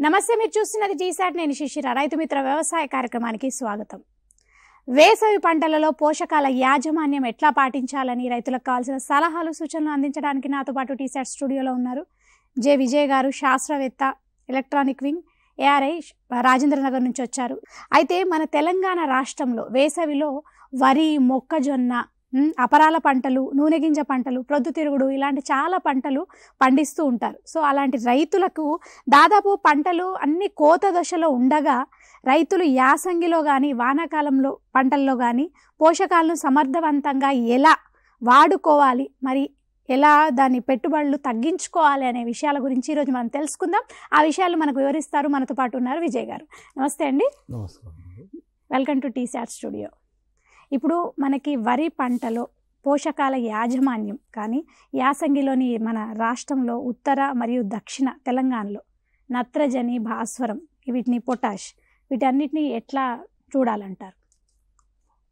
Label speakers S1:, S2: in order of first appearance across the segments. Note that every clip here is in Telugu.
S1: నమస్తే, మీరు చూస్తున్నది జీసాట్. నేను శిశిర. రైతు మిత్ర వ్యవసాయ కార్యక్రమానికి స్వాగతం. వేసవి పంటలలో పోషకాల యాజమాన్యం ఎట్లా పాటించాలని రైతులకు కావాల్సిన సలహాలు సూచనలు అందించడానికి నాతో పాటు టీసాట్ స్టూడియోలో ఉన్నారు జె విజయ్ గారు, శాస్త్రవేత్త, ఎలక్ట్రానిక్ వింగ్, ఏఆర్ఐ, రాజేంద్రనగర్ నుంచి వచ్చారు. అయితే మన తెలంగాణ రాష్ట్రంలో వేసవిలో వరి, మొక్కజొన్న, అపరాల పంటలు, నూనె గింజ పంటలు, ప్రొద్దుతిరుగుడు ఇలాంటి చాలా పంటలు పండిస్తూ ఉంటారు. సో అలాంటి రైతులకు దాదాపు పంటలు అన్ని కోత దశలో ఉండగా రైతులు యాసంగిలో కానీ వానాకాలంలో పంటల్లో కానీ పోషకాలను సమర్థవంతంగా ఎలా వాడుకోవాలి, మరి ఎలా దాని పెట్టుబడులు తగ్గించుకోవాలి అనే విషయాల గురించి ఈరోజు మనం తెలుసుకుందాం. ఆ విషయాలు మనకు వివరిస్తారు. మనతో పాటు ఉన్నారు విజయ్ గారు. నమస్తే అండి.
S2: నమస్కారం.
S1: Welcome to T-SAT studio. ఇప్పుడు మనకి వరి పంటలో పోషకాల యాజమాన్యం కానీ యాసంగిలోని మన రాష్ట్రంలో ఉత్తర మరియు దక్షిణ తెలంగాణలో నత్రజని, భాస్వరం, వీటిని పొటాష్, వీటన్నిటిని ఎట్లా చూడాలంటారు?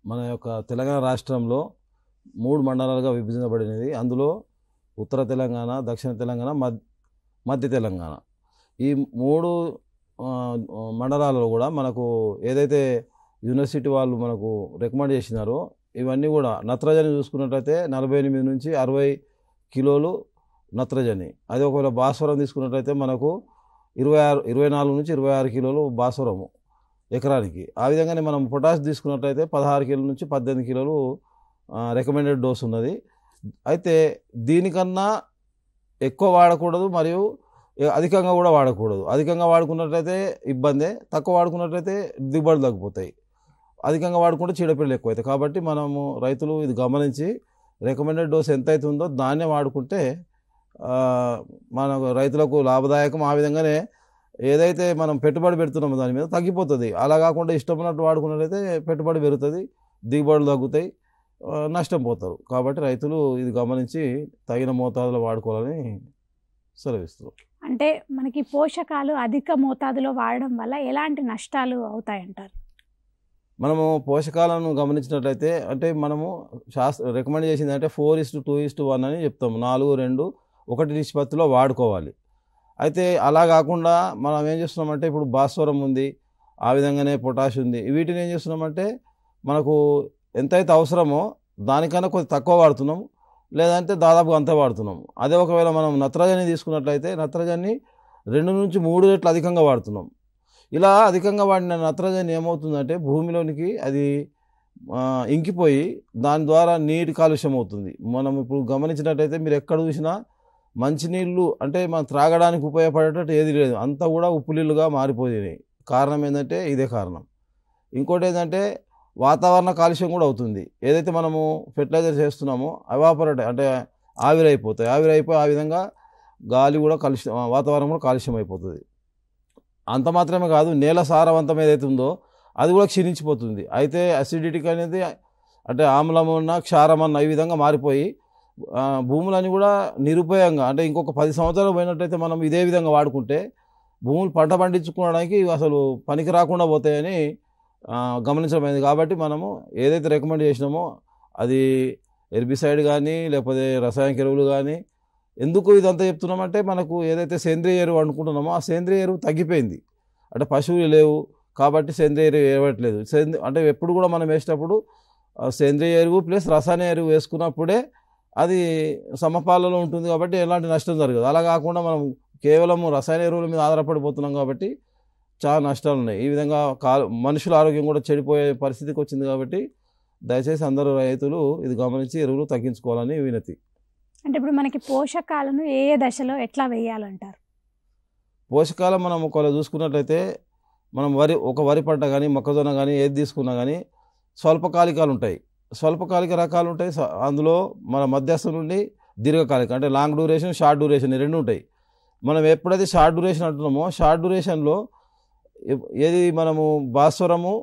S2: మన యొక్క తెలంగాణ రాష్ట్రంలో 3 మండలాలుగా విభజించబడినది. అందులో ఉత్తర తెలంగాణ, దక్షిణ తెలంగాణ, మధ్య తెలంగాణ. ఈ 3 మండలాలలో కూడా మనకు ఏదైతే యూనివర్సిటీ వాళ్ళు మనకు రికమెండ్ చేసినారో ఇవన్నీ కూడా నత్రజని చూసుకున్నట్లయితే 48 నుంచి 60 కిలోలు నత్రజని. అదే ఒకవేళ భాస్వరం తీసుకున్నట్లయితే మనకు 24 నుంచి 26 కిలోలు భాస్వరము ఎకరానికి. ఆ విధంగానే మనం పొటాష్ తీసుకున్నట్లయితే 16 కిలోల నుంచి 18 కిలోలు రికమెండెడ్ డోస్ ఉన్నది. అయితే దీనికన్నా ఎక్కువ వాడకూడదు, మరియు అధికంగా కూడా వాడకూడదు. అధికంగా వాడుకున్నట్లయితే ఇబ్బందే, తక్కువ వాడుకున్నట్లయితే దిగుబడులు తగ్గిపోతాయి. అధికంగా వాడుకుంటే చీడపీడలు ఎక్కువైతాయి. కాబట్టి మనము రైతులు ఇది గమనించి రికమెండెడ్ డోస్ ఎంత అవుతుందో దాన్నే వాడుకుంటే మన రైతులకు లాభదాయకం. ఆ విధంగానే ఏదైతే మనం పెట్టుబడి పెడుతున్నామో దాని మీద తగ్గిపోతుంది. అలా కాకుండా ఇష్టం ఉన్నట్టు వాడుకున్నట్లయితే పెట్టుబడి పెరుగుతుంది, దిగుబడులు తగ్గుతాయి, నష్టం పోతారు. కాబట్టి రైతులు ఇది గమనించి తగిన మోతాదులో వాడుకోవాలని సెలవిస్తారు.
S1: అంటే మనకి పోషకాలు అధిక మోతాదులో వాడడం వల్ల ఎలాంటి నష్టాలు అవుతాయంటారు?
S2: మనము పోషకాలను గమనించినట్లయితే అంటే మనము రికమెండ్ చేసింది అంటే 4:2:1 అని చెప్తాము. 4:2:1 నిష్పత్తిలో వాడుకోవాలి. అయితే అలా కాకుండా మనం ఏం చేస్తున్నామంటే ఇప్పుడు భాస్వరం ఉంది, ఆ విధంగానే పొటాష్ ఉంది. వీటిని ఏం చేస్తున్నామంటే మనకు ఎంతైతే అవసరమో దానికన్నా కొద్ది తక్కువ వాడుతున్నాము, లేదంటే దాదాపు అంతా వాడుతున్నాము. అదే ఒకవేళ మనం నత్రజని తీసుకున్నట్లయితే నత్రజని 2 నుంచి 3 రెట్లు అధికంగా వాడుతున్నాం. ఇలా అధికంగా వాడిన నత్రజని ఏమవుతుందంటే భూమిలోనికి అది ఇంకిపోయి దాని ద్వారా నీటి కాలుష్యం అవుతుంది. మనం ఇప్పుడు గమనించినట్టయితే మీరు ఎక్కడ చూసినా మంచినీళ్ళు అంటే మనం త్రాగడానికి ఉపయోగపడేటట్టు ఏది లేదు, అంతా కూడా ఉప్పు నీళ్ళుగా మారిపోయినాయి. కారణం ఏంటంటే ఇదే కారణం. ఇంకోటి ఏంటంటే వాతావరణ కాలుష్యం కూడా అవుతుంది. ఏదైతే మనము ఫెర్టిలైజర్ చేస్తున్నామో ఎవాపరేట్ అంటే ఆవిరైపోతాయి. ఆవిరైపోయి ఆ విధంగా గాలి కూడా వాతావరణం కూడా కాలుష్యం అయిపోతుంది. అంత మాత్రమే కాదు, నేల సారవంతం ఏదైతే ఉందో అది కూడా క్షీణించిపోతుంది. అయితే అసిడిటీకి అనేది అంటే ఆమ్లమన్న క్షారమన్న ఈ విధంగా మారిపోయి భూములని కూడా నిరుపయోగంగా అంటే ఇంకొక 10 సంవత్సరాలు పోయినట్టయితే మనం ఇదే విధంగా వాడుకుంటే భూములు పంట పండించుకోవడానికి అసలు పనికి రాకుండా పోతాయని గమనించడమైంది. కాబట్టి మనము ఏదైతే రికమెండ్ చేసినామో అది హెర్బిసైడ్ కానీ లేకపోతే రసాయనిక ఎరువులు కానీ. ఎందుకు ఇదంతా చెప్తున్నామంటే మనకు ఏదైతే సేంద్రియ ఎరువు అనుకుంటున్నామో ఆ సేంద్రియ ఎరువు తగ్గిపోయింది. అంటే పశువులు లేవు కాబట్టి సేంద్రియ ఎరువు వేయట్లేదు. అంటే ఎప్పుడు కూడా మనం వేసేటప్పుడు సేంద్రియ ఎరువు ప్లస్ రసాయన ఎరువు వేసుకున్నప్పుడే అది సమపాలలో ఉంటుంది. కాబట్టి ఎలాంటి నష్టం జరగదు. అలా కాకుండా మనం కేవలం రసాయన ఎరువుల మీద ఆధారపడిపోతున్నాం కాబట్టి చాలా నష్టాలు ఉన్నాయి. ఈ విధంగా మనుషుల ఆరోగ్యం కూడా చెడిపోయే పరిస్థితికి వచ్చింది. కాబట్టి దయచేసి అందరూ రైతులు ఇది గమనించి ఎరువులు తగ్గించుకోవాలని వినతి.
S1: అంటే ఇప్పుడు మనకి పోషకాలను ఏ దశలో ఎట్లా వేయాలంటారు?
S2: పోషకాలు మనం ఒకవేళ చూసుకున్నట్లయితే మనం వరి పంట కానీ మొక్కజొన్న కానీ ఏది తీసుకున్నా కానీ స్వల్పకాలికాలు ఉంటాయి, స్వల్పకాలిక రకాలు ఉంటాయి. అందులో మన మధ్యస్థం నుండి దీర్ఘకాలిక అంటే లాంగ్ డ్యూరేషన్, షార్ట్ డ్యూరేషన్, 2 ఉంటాయి. మనం ఎప్పుడైతే షార్ట్ డ్యూరేషన్ అంటున్నామో షార్ట్ డ్యూరేషన్లో ఏది మనము భాస్వరము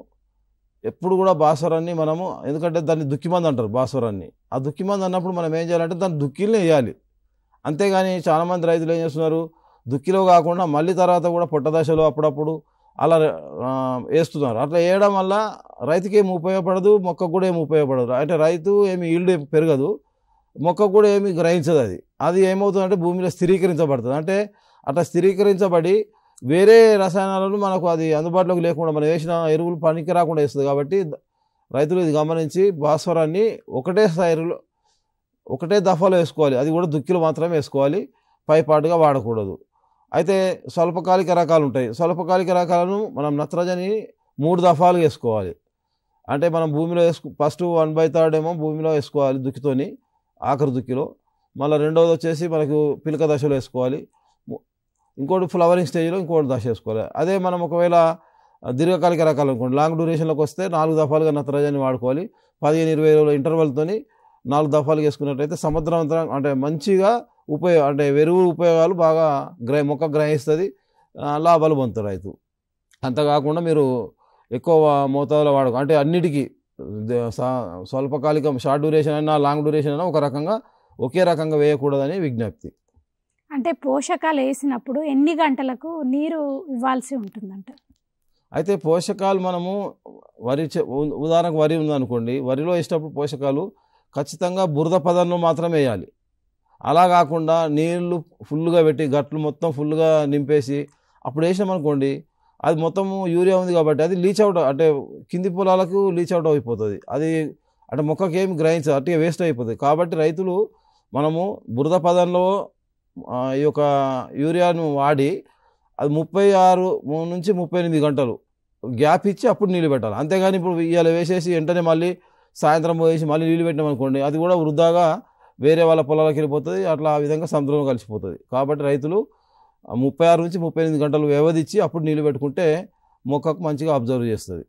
S2: ఎప్పుడు కూడా భాస్వరాన్ని మనము ఎందుకంటే దాన్ని దుక్కిమంది అంటారు భాస్వరాన్ని. ఆ దుక్కిమంది అన్నప్పుడు మనం ఏం చేయాలంటే దాన్ని దుక్కిలనే వేయాలి. అంతేగాని చాలామంది రైతులు ఏం చేస్తున్నారు, దుక్కిలో కాకుండా మళ్ళీ తర్వాత కూడా పొట్ట దశలో అప్పుడప్పుడు అలా వేస్తున్నారు. అట్లా వేయడం వల్ల రైతుకి ఏమి ఉపయోగపడదు, మొక్కకు కూడా ఏమి ఉపయోగపడదు. అంటే రైతు ఏమి ఈల్డ్ పెరగదు, మొక్కకు కూడా ఏమి గ్రహించదు. అది ఏమవుతుందంటే భూమిలో స్థిరీకరించబడుతుంది. అంటే అట్లా స్థిరీకరించబడి వేరే రసాయనాలను మనకు అది అందుబాటులోకి లేకుండా మనం వేసిన ఎరువులు పనికి రాకుండా వేస్తుంది. కాబట్టి రైతులు ఇది గమనించి భాస్వరాన్ని ఒకటే దఫాలో వేసుకోవాలి. అది కూడా దుక్కిలో మాత్రమే వేసుకోవాలి, పైపాటుగా వాడకూడదు. అయితే స్వల్పకాలిక రకాలు ఉంటాయి. స్వల్పకాలిక రకాలను మనం నత్రజని 3 దఫాలు వేసుకోవాలి. అంటే మనం భూమిలో ఫస్ట్ 1/3 ఏమో భూమిలో వేసుకోవాలి దుక్కితోని, ఆఖరి దుక్కిలో. మళ్ళీ రెండవది వచ్చేసి మనకు పిలక దశలో వేసుకోవాలి. ఇంకోటి ఫ్లవరింగ్ స్టేజ్లో ఇంకోటి దశ వేసుకోవాలి. అదే మనం ఒకవేళ దీర్ఘకాలిక రకాలు అనుకోండి, లాంగ్ డ్యూరేషన్లోకి వస్తే 4 దఫాలుగా నత్రజని వాడుకోవాలి. 15-20 రోజుల ఇంటర్వెల్తోని 4 దఫాలుగా వేసుకున్నట్టయితే సమర్థవంతంగా అంటే మంచిగా అంటే ఎరువు ఉపయోగాలు బాగా మొక్క గ్రహిస్తుంది, లాభాలు పొందుతారు రైతు. అంతకాకుండా మీరు ఎక్కువ మోతాదులో అంటే అన్నిటికీ స్వల్పకాలికం షార్ట్ డ్యూరేషన్ అయినా లాంగ్ డ్యూరేషన్ అయినా ఒకే రకంగా వేయకూడదని విజ్ఞప్తి.
S1: అంటే పోషకాలు వేసినప్పుడు ఎన్ని గంటలకు నీరు ఇవ్వాల్సి ఉంటుందంట?
S2: అయితే పోషకాలు మనము ఉదాహరణకు వరి ఉందనుకోండి, వరిలో వేసేటప్పుడు పోషకాలు ఖచ్చితంగా బురద పదంలో మాత్రమే వేయాలి. అలా కాకుండా నీళ్లు ఫుల్గా పెట్టి గట్లు మొత్తం ఫుల్గా నింపేసి అప్పుడు వేసామనుకోండి, అది మొత్తము యూరియా ఉంది కాబట్టి అది లీచ్ అవుట్, అంటే కింది పొలాలకు లీచ్ అవుట్ అయిపోతుంది. అది అంటే మొక్కకి ఏమి గ్రహించదు, అట్టే వేస్ట్ అయిపోతుంది. కాబట్టి రైతులు మనము బురద పదంలో ఈ యొక్క యూరియాను వాడి అది 36 నుంచి 38 గంటలు గ్యాప్ ఇచ్చి అప్పుడు నీళ్ళు పెట్టాలి. అంతేగాని ఇప్పుడు ఇవాళ వేసేసి వెంటనే మళ్ళీ సాయంత్రం పోయేసి మళ్ళీ నీళ్ళు పెట్టినామనుకోండి, అది కూడా వృధాగా వేరే వాళ్ళ పొలాలకు వెళ్ళిపోతుంది, అట్లా ఆ విధంగా సముద్రంలో కలిసిపోతుంది. కాబట్టి రైతులు 36 నుంచి 38 గంటలు వ్యవధించి అప్పుడు నీళ్ళు పెట్టుకుంటే మొక్కకు మంచిగా అబ్జర్వ్ చేస్తుంది.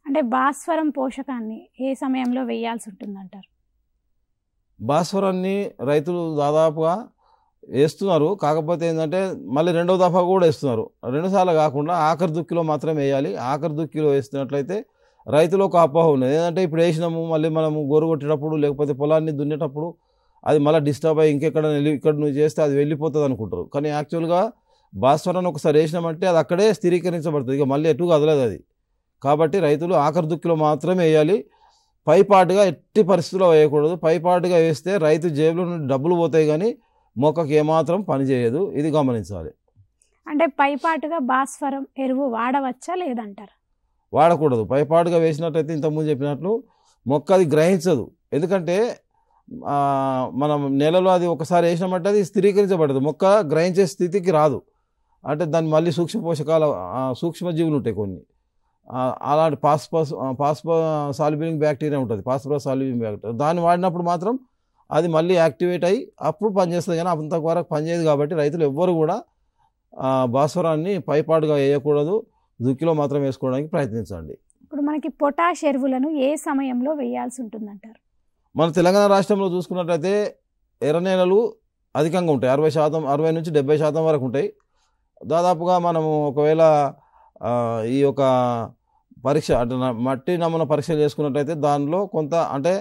S1: అంటే భాస్వరం పోషకాన్ని ఏ సమయంలో వేయాల్సి ఉంటుందంటారు?
S2: భాస్వరాన్ని రైతులు దాదాపుగా వేస్తున్నారు, కాకపోతే ఏంటంటే మళ్ళీ రెండవ దఫా కూడా వేస్తున్నారు. 2 సార్లు కాకుండా ఆఖరి దుక్కిలో మాత్రమే వేయాలి. ఆఖరి దుక్కిలో వేస్తున్నట్లయితే రైతులో ఒక అపోహ ఉన్నది ఏంటంటే, ఇప్పుడు వేసినాము మళ్ళీ మనము గోరు కొట్టేటప్పుడు లేకపోతే పొలాన్ని దున్నేటప్పుడు అది మళ్ళీ డిస్టర్బ్ అయ్యి ఇంకెక్కడ ఇక్కడ నువ్వు చేస్తే అది వెళ్ళిపోతుంది అనుకుంటారు. కానీ యాక్చువల్గా భాస్వరాన్ని ఒకసారి వేసినామంటే అది అక్కడే స్థిరీకరించబడుతుంది, ఇక మళ్ళీ ఎటు కదలదు అది. కాబట్టి రైతులు ఆఖరి దుక్కిలో మాత్రమే వేయాలి, పైపాటుగా ఎట్టి పరిస్థితుల్లో వేయకూడదు. పైపాటుగా వేస్తే రైతు జేబులో నుండి డబ్బులు పోతాయి కానీ మొక్కకి ఏమాత్రం పని చేయదు, ఇది గమనించాలి.
S1: అంటే పైపాటుగా భాస్వరం ఎరువు వాడవచ్చా లేదంటారు?
S2: వాడకూడదు. పైపాటుగా వేసినట్టయితే ఇంతకుముందు చెప్పినట్లు మొక్క అది గ్రహించదు. ఎందుకంటే మనం నెలలో అది ఒకసారి వేసినామంటే అది స్థిరీకరించబడదు, మొక్క గ్రహించే స్థితికి రాదు. అంటే దాన్ని మళ్ళీ సూక్ష్మ పోషకాల సూక్ష్మజీవులు ఉంటాయి కొన్ని, అలాంటి సాల్యుబులింగ్ బ్యాక్టీరియా ఉంటుంది, ఫాస్ఫరస్ సాల్యుబులింగ్ బ్యాక్టీరియా. దాన్ని వాడినప్పుడు మాత్రం అది మళ్ళీ యాక్టివేట్ అయ్యి అప్పుడు పనిచేస్తుంది, కానీ అంతవరకు పనిచేయదు. కాబట్టి రైతులు ఎవ్వరు కూడా భాస్వరాన్ని పైపాటుగా వేయకూడదు, దుక్కిలో మాత్రం వేసుకోవడానికి ప్రయత్నించండి.
S1: ఇప్పుడు మనకి పొటాష్ ఎరువులను ఏ సమయంలో వేయాల్సి ఉంటుందంటారు?
S2: మన తెలంగాణ రాష్ట్రంలో చూసుకున్నట్లయితే ఎర్ర నేలలు అధికంగా ఉంటాయి, 60 నుంచి 70% వరకు ఉంటాయి. దాదాపుగా మనము ఒకవేళ ఈ యొక్క పరీక్ష అంటే మట్టి నమూనా పరీక్ష చేసుకున్నట్లయితే దానిలో కొంత అంటే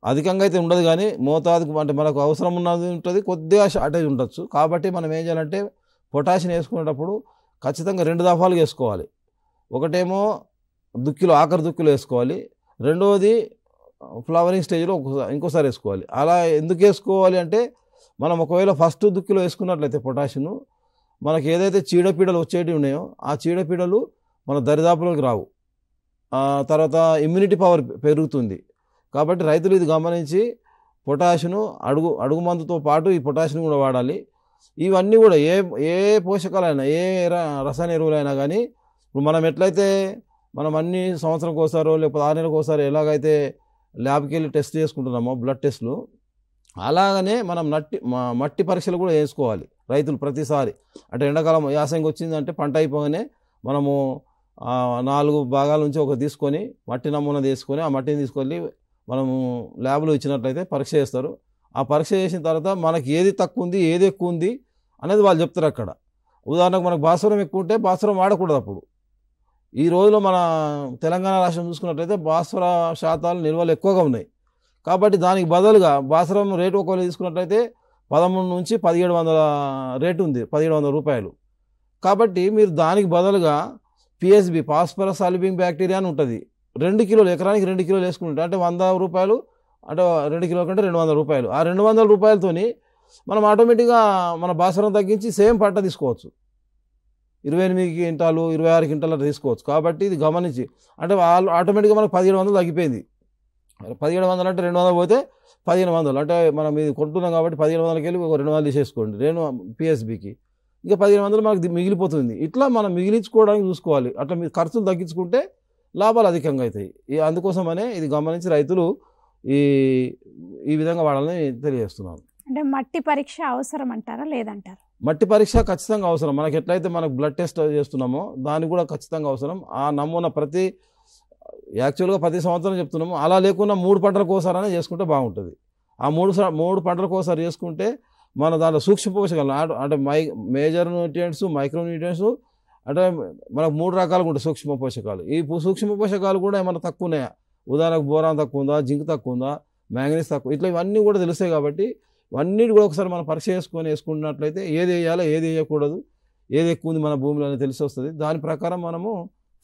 S2: అధికంగా అయితే ఉండదు, కానీ మోతాదుకు అంటే మనకు అవసరం ఉన్నది ఉంటుంది, కొద్దిగా షార్టేజ్ ఉండొచ్చు. కాబట్టి మనం ఏం చేయాలంటే పొటాషియం వేసుకునేటప్పుడు ఖచ్చితంగా 2 దఫాలు వేసుకోవాలి. ఒకటేమో దుక్కిలో ఆఖరి దుక్కిలో వేసుకోవాలి, రెండవది ఫ్లవరింగ్ స్టేజ్లో ఇంకోసారి వేసుకోవాలి. అలా ఎందుకు వేసుకోవాలి అంటే, మనం ఒకవేళ ఫస్ట్ దుక్కిలో వేసుకున్నట్లయితే పొటాషియం మనకి ఏదైతే చీడపీడలు వచ్చేటివి ఉన్నాయో ఆ చీడపీడలు మన దరిదాపులోకి రావు, తర్వాత ఇమ్యూనిటీ పవర్ పెరుగుతుంది. కాబట్టి రైతులు ఇది గమనించి పొటాషియం అడుగు మందుతో పాటు ఈ పొటాషియం కూడా వాడాలి. ఇవన్నీ కూడా ఏ పోషకాలైనా ఏ రసాయన ఎరువులైనా కానీ ఇప్పుడు మనం ఎట్లయితే మనం అన్ని సంవత్సరంకి ఒకసారో లేకపోతే 6 నెలలకు ఒకసారి ఎలాగైతే ల్యాబ్కి వెళ్ళి టెస్ట్ చేసుకుంటున్నామో బ్లడ్ టెస్టులు, అలాగనే మనం మట్టి పరీక్షలు కూడా చేసుకోవాలి రైతులు ప్రతిసారి. అంటే ఎండాకాలం యాసంగి వచ్చిందంటే పంట అయిపోగానే మనము 4 భాగాల నుంచి ఒక తీసుకొని మట్టి నమూనా తీసుకొని ఆ మట్టిని తీసుకొని మనము ల్యాబ్లో ఇచ్చినట్లయితే పరీక్ష చేస్తారు. ఆ పరీక్ష చేసిన తర్వాత మనకి ఏది తక్కువ ఉంది ఏది ఎక్కువ ఉంది అనేది వాళ్ళు చెప్తారు అక్కడ. ఉదాహరణకు మనకు భాస్వరం ఎక్కువ ఉంటే భాస్వరం వాడకూడదు. అప్పుడు ఈ రోజులో మన తెలంగాణ రాష్ట్రం చూసుకున్నట్లయితే భాస్వర శాతాలు నిల్వలు ఎక్కువగా ఉన్నాయి. కాబట్టి దానికి బదులుగా భాస్వరం రేటు ఒకవేళ తీసుకున్నట్లయితే 13 నుంచి 1700 రేటు ఉంది, 1700 రూపాయలు. కాబట్టి మీరు దానికి బదులుగా పిఎస్బి ఫాస్ఫరస్ సాల్యుబులింగ్ బ్యాక్టీరియా అని ఉంటుంది, 2 కిలోలు ఎకరానికి 2 కిలోలు వేసుకుంటే అంటే 100 రూపాయలు, అంటే 2 కిలోల కంటే 200 రూపాయలు. ఆ 200 రూపాయలతోని మనం ఆటోమేటిక్గా మన భాస్వరం తగ్గించి సేమ్ పంట తీసుకోవచ్చు. 28 క్వింటాలు 26 క్వింటాలు తీసుకోవచ్చు. కాబట్టి ఇది గమనించి అంటే వాళ్ళు ఆటోమేటిక్గా మనకు 1700 తగ్గిపోయింది. 1700 అంటే 200 పోతే 1500 అంటే మనం ఇది కొంటున్నాం కాబట్టి 1500కి వెళ్ళి ఒక 200 తీసేసుకోండి నేను పిఎస్బికి, ఇంకా 1500 మనకు మిగిలిపోతుంది. ఇట్లా మనం మిగిలించుకోవడానికి చూసుకోవాలి. అట్లా మీరు ఖర్చులు తగ్గించుకుంటే లాభాలు అధికంగా అవుతాయి. అందుకోసమనే ఇది గమనించి రైతులు ఈ విధంగా వాడాలని తెలియజేస్తున్నాను.
S1: అంటే మట్టి పరీక్ష అవసరం అంటారా లేదంటారా?
S2: మట్టి పరీక్ష ఖచ్చితంగా అవసరం. మనకి ఎట్లయితే మనకు బ్లడ్ టెస్ట్ చేస్తున్నామో దానికి కూడా ఖచ్చితంగా అవసరం. ఆ నమూనా యాక్చువల్గా ప్రతి సంవత్సరం చెప్తున్నాము, అలా లేకుండా 3 పంటలకు ఒకసారి చేసుకుంటే బాగుంటుంది. ఆ 3 పంటలకు ఒకసారి చేసుకుంటే మన దాంట్లో సూక్ష్మ పోషకాలు అంటే మేజర్ న్యూట్రియంట్స్, మైక్రో న్యూట్రియంట్స్ అంటే మనకు 3 రకాలుగా ఉంటాయి సూక్ష్మ పోషకాలు. ఈ సూక్ష్మ పోషకాలు కూడా ఏమైనా తక్కువ ఉన్నాయా, ఉదాహరణకు బోరాన్ తక్కువ ఉందా, జింక్ తక్కువ ఉందా, మ్యాంగనీస్ తక్కువ, ఇట్లా ఇవన్నీ కూడా తెలుస్తాయి. కాబట్టి ఇవన్నీ కూడా ఒకసారి మనం పరీక్ష వేసుకున్నట్లయితే ఏది వేయాలో ఏది వేయకూడదు, ఏది ఎక్కువ ఉంది మన భూమిలో అని తెలిసి వస్తుంది. దాని ప్రకారం మనము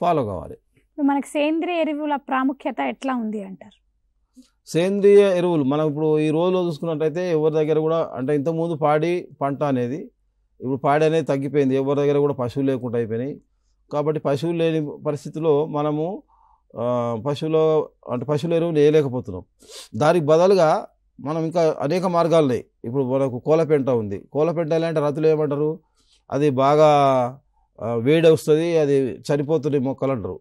S2: ఫాలో కావాలి.
S1: మనకి సేంద్రియ ఎరువుల ప్రాముఖ్యత ఎట్లా ఉంది అంటారు?
S2: సేంద్రియ ఎరువులు మనం ఇప్పుడు ఈ రోజులో చూసుకున్నట్లయితే ఎవరి దగ్గర కూడా అంటే ఇంతకుముందు పాడి పంట అనేది, ఇప్పుడు పాడి అనేది తగ్గిపోయింది. ఎవరి దగ్గర కూడా పశువులు లేకుండా అయిపోయినాయి. కాబట్టి పశువులు లేని పరిస్థితిలో మనము పశువుల ఎరువులు వేయలేకపోతున్నాం. దానికి బదులుగా మనం ఇంకా అనేక మార్గాలు ఉన్నాయి. ఇప్పుడు మనకు కోలపెంట ఉంది. కోలపెంట ఎలాంటి రైతులు ఏమంటారు, అది బాగా వేడి వస్తుంది, అది చనిపోతున్నాయి మొక్కలు అంటారు.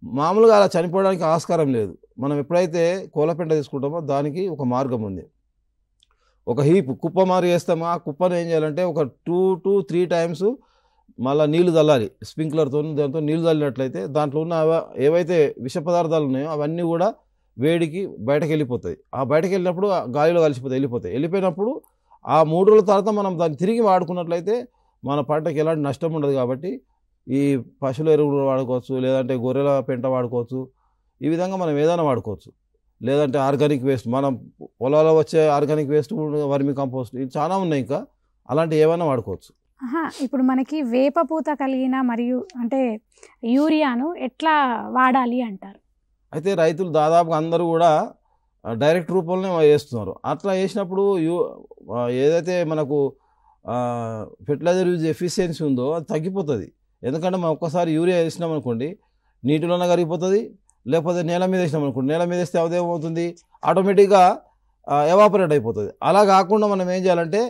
S2: మామూలుగా అలా చనిపోవడానికి ఆస్కారం లేదు. మనం ఎప్పుడైతే కోలపెంట తీసుకుంటామో దానికి ఒక మార్గం ఉంది. ఒక కుప్ప మారి వేస్తామో ఆ కుప్పను ఏం చేయాలంటే ఒక 2 to 3 టైమ్స్ మళ్ళీ నీళ్లు చల్లాలి స్ప్రింక్లర్తో. దాంతో నీళ్లు చల్లినట్లయితే దాంట్లో ఉన్న ఏవైతే విష పదార్థాలు ఉన్నాయో అవన్నీ కూడా వేడికి బయటకు వెళ్ళిపోతాయి. ఆ బయటకు వెళ్ళినప్పుడు గాలిలో వెళ్ళిపోయినప్పుడు ఆ 3 రోజుల తర్వాత మనం దాన్ని తిరిగి వాడుకున్నట్లయితే మన పంటకి ఎలాంటి నష్టం ఉండదు. కాబట్టి ఈ పశువుల ఎరువులు వాడుకోవచ్చు, లేదంటే గొర్రెల పెంట వాడుకోవచ్చు. ఈ విధంగా మనం ఏదైనా వాడుకోవచ్చు. లేదంటే ఆర్గానిక్ వేస్ట్, మనం పొలాల్లో వచ్చే ఆర్గానిక్ వేస్ట్, వర్మి కంపోస్ట్, ఇవి చాలా ఉన్నాయి. ఇంకా అలాంటి ఏమైనా వాడుకోవచ్చు.
S1: ఇప్పుడు మనకి వేప పూత కలిగిన మరియు అంటే యూరియాను ఎట్లా వాడాలి అంటారు?
S2: అయితే రైతులు దాదాపుగా అందరూ కూడా డైరెక్ట్ రూపంలోనే వేస్తున్నారు. అట్లా వేసినప్పుడు ఏదైతే మనకు ఫెర్టిలైజర్ యూజ్ ఎఫిషియన్సీ ఉందో అది తగ్గిపోతుంది. ఎందుకంటే మనం ఒక్కసారి యూరియా వేసినాం అనుకోండి, నీటిలోనే కరిగిపోతుంది. లేకపోతే నేల మీద వేసినాం అనుకోండి, నేల మీద వేస్తే అదేమవుతుంది, ఆటోమేటిక్గా ఎవాపరేట్ అయిపోతుంది. అలా కాకుండా మనం ఏం చేయాలంటే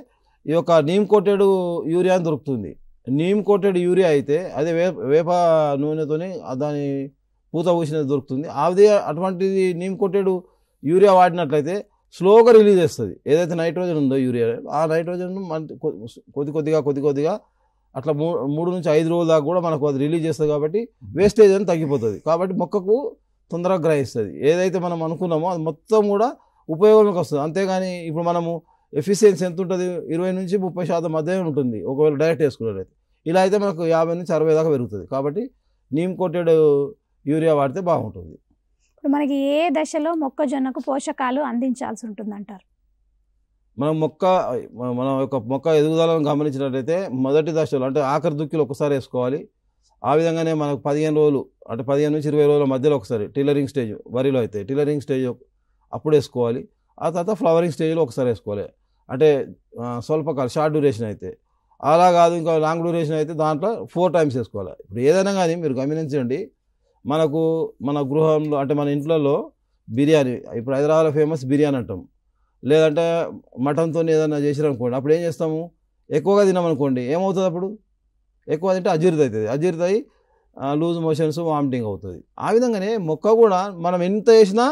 S2: ఈ యొక్క నీమ్ కోటెడ్ యూరియా దొరుకుతుంది. నీమ్ కోటెడ్ యూరియా అయితే అదే వేప నూనెతోని దాని పూత పూసినది దొరుకుతుంది. అటువంటిది నీమ్ కోటెడ్ యూరియా వాడినట్లయితే స్లోగా రిలీజ్ చేస్తుంది. ఏదైతే నైట్రోజన్ ఉందో యూరియా, ఆ నైట్రోజన్ కొద్దిగా అట్లా 3 నుంచి 5 రోజుల దాకా కూడా మనకు అది రిలీజ్ చేస్తుంది. కాబట్టి వేస్టేజ్ అని తగ్గిపోతుంది. కాబట్టి మొక్కకు తొందరగా గ్రహిస్తుంది. ఏదైతే మనం అనుకున్నామో అది మొత్తం కూడా ఉపయోగంలోకి వస్తుంది. అంతేగాని ఇప్పుడు మనము ఎఫిషియన్సీ ఎంత ఉంటుంది, 20 నుంచి 30% మధ్య ఉంటుంది ఒకవేళ డైరెక్ట్ వేసుకున్నట్లయితే. ఇలా అయితే మనకు 50 నుంచి 60 దాకా పెరుగుతుంది. కాబట్టి నీమ్ కోటెడ్ యూరియా వాడితే బాగుంటుంది.
S1: ఇప్పుడు మనకి ఏ దశలో మొక్కజొన్నకు పోషకాలు అందించాల్సి ఉంటుందంటారు?
S2: మన యొక్క మొక్క ఎదుగుదలను గమనించినట్లయితే మొదటి దశలో అంటే ఆఖరి దుక్కిలో ఒకసారి వేసుకోవాలి. ఆ విధంగానే మనకు 15 రోజులు అంటే 15 నుంచి 20 రోజుల మధ్యలో ఒకసారి టిల్లరింగ్ స్టేజ్, వరిలో అయితే టిల్లరింగ్ స్టేజ్ అప్పుడు వేసుకోవాలి. ఆ తర్వాత ఫ్లవరింగ్ స్టేజ్లో ఒకసారి వేసుకోవాలి. అంటే స్వల్పకాలం షార్ట్ డ్యూరేషన్ అయితే, అలా కాదు ఇంకా లాంగ్ డ్యూరేషన్ అయితే దాంట్లో 4 టైమ్స్ వేసుకోవాలి. ఇప్పుడు ఏదైనా కానీ మీరు గమనించండి, మన గృహంలో అంటే మన ఇంట్లో బిర్యానీ, ఇప్పుడు హైదరాబాద్లో ఫేమస్ బిర్యానీ అంటాం, లేదంటే మటన్తో ఏదైనా చేసిరనుకోండి, అప్పుడు ఏం చేస్తాము, ఎక్కువగా తినామనుకోండి ఏమవుతుంది, అప్పుడు ఎక్కువ తింటే అజీర్తి అయ్యి లూజ్ మోషన్స్, వామిటింగ్ అవుతుంది. ఆ విధంగానే మొక్క కూడా మనం ఎంత వేసినా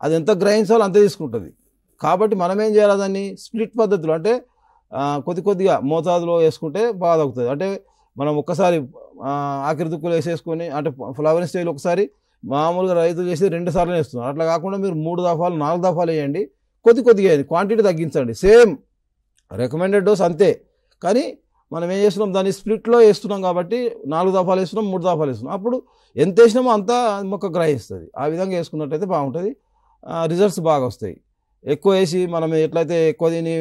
S2: అది ఎంత గ్రహించాలో అంతే తీసుకుంటుంది. కాబట్టి మనం ఏం చేయాలి, దాన్ని స్ప్లిట్ పద్ధతిలో అంటే కొద్దిగా మోతాదులో వేసుకుంటే బాగా తగ్గుతుంది. అంటే మనం ఒక్కసారి ఆఖరి దుక్కులు వేసేసుకొని అంటే ఫ్లవరింగ్ స్టేజ్లో ఒకసారి మామూలుగా రైతులు చేసి 2 సార్లు వేస్తున్నారు. అట్లా కాకుండా మీరు 3 దఫాలు 4 దఫాలు వేయండి. కొద్దిగా వేయండి, క్వాంటిటీ తగ్గించండి. సేమ్ రికమెండెడ్ డోస్ అంతే, కానీ మనం ఏం చేస్తున్నాం, దాన్ని స్ప్లిట్లో వేస్తున్నాం. కాబట్టి 4 దఫాలు వేస్తున్నాం, 3 దఫాలు వేస్తున్నాం. అప్పుడు ఎంత వేసినామో అంతా మొక్క గ్రహిస్తుంది. ఆ విధంగా వేసుకున్నట్టయితే బాగుంటుంది, రిజల్ట్స్ బాగా వస్తాయి. ఎక్కువ వేసి మనం ఎట్లయితే ఎక్కువ తిని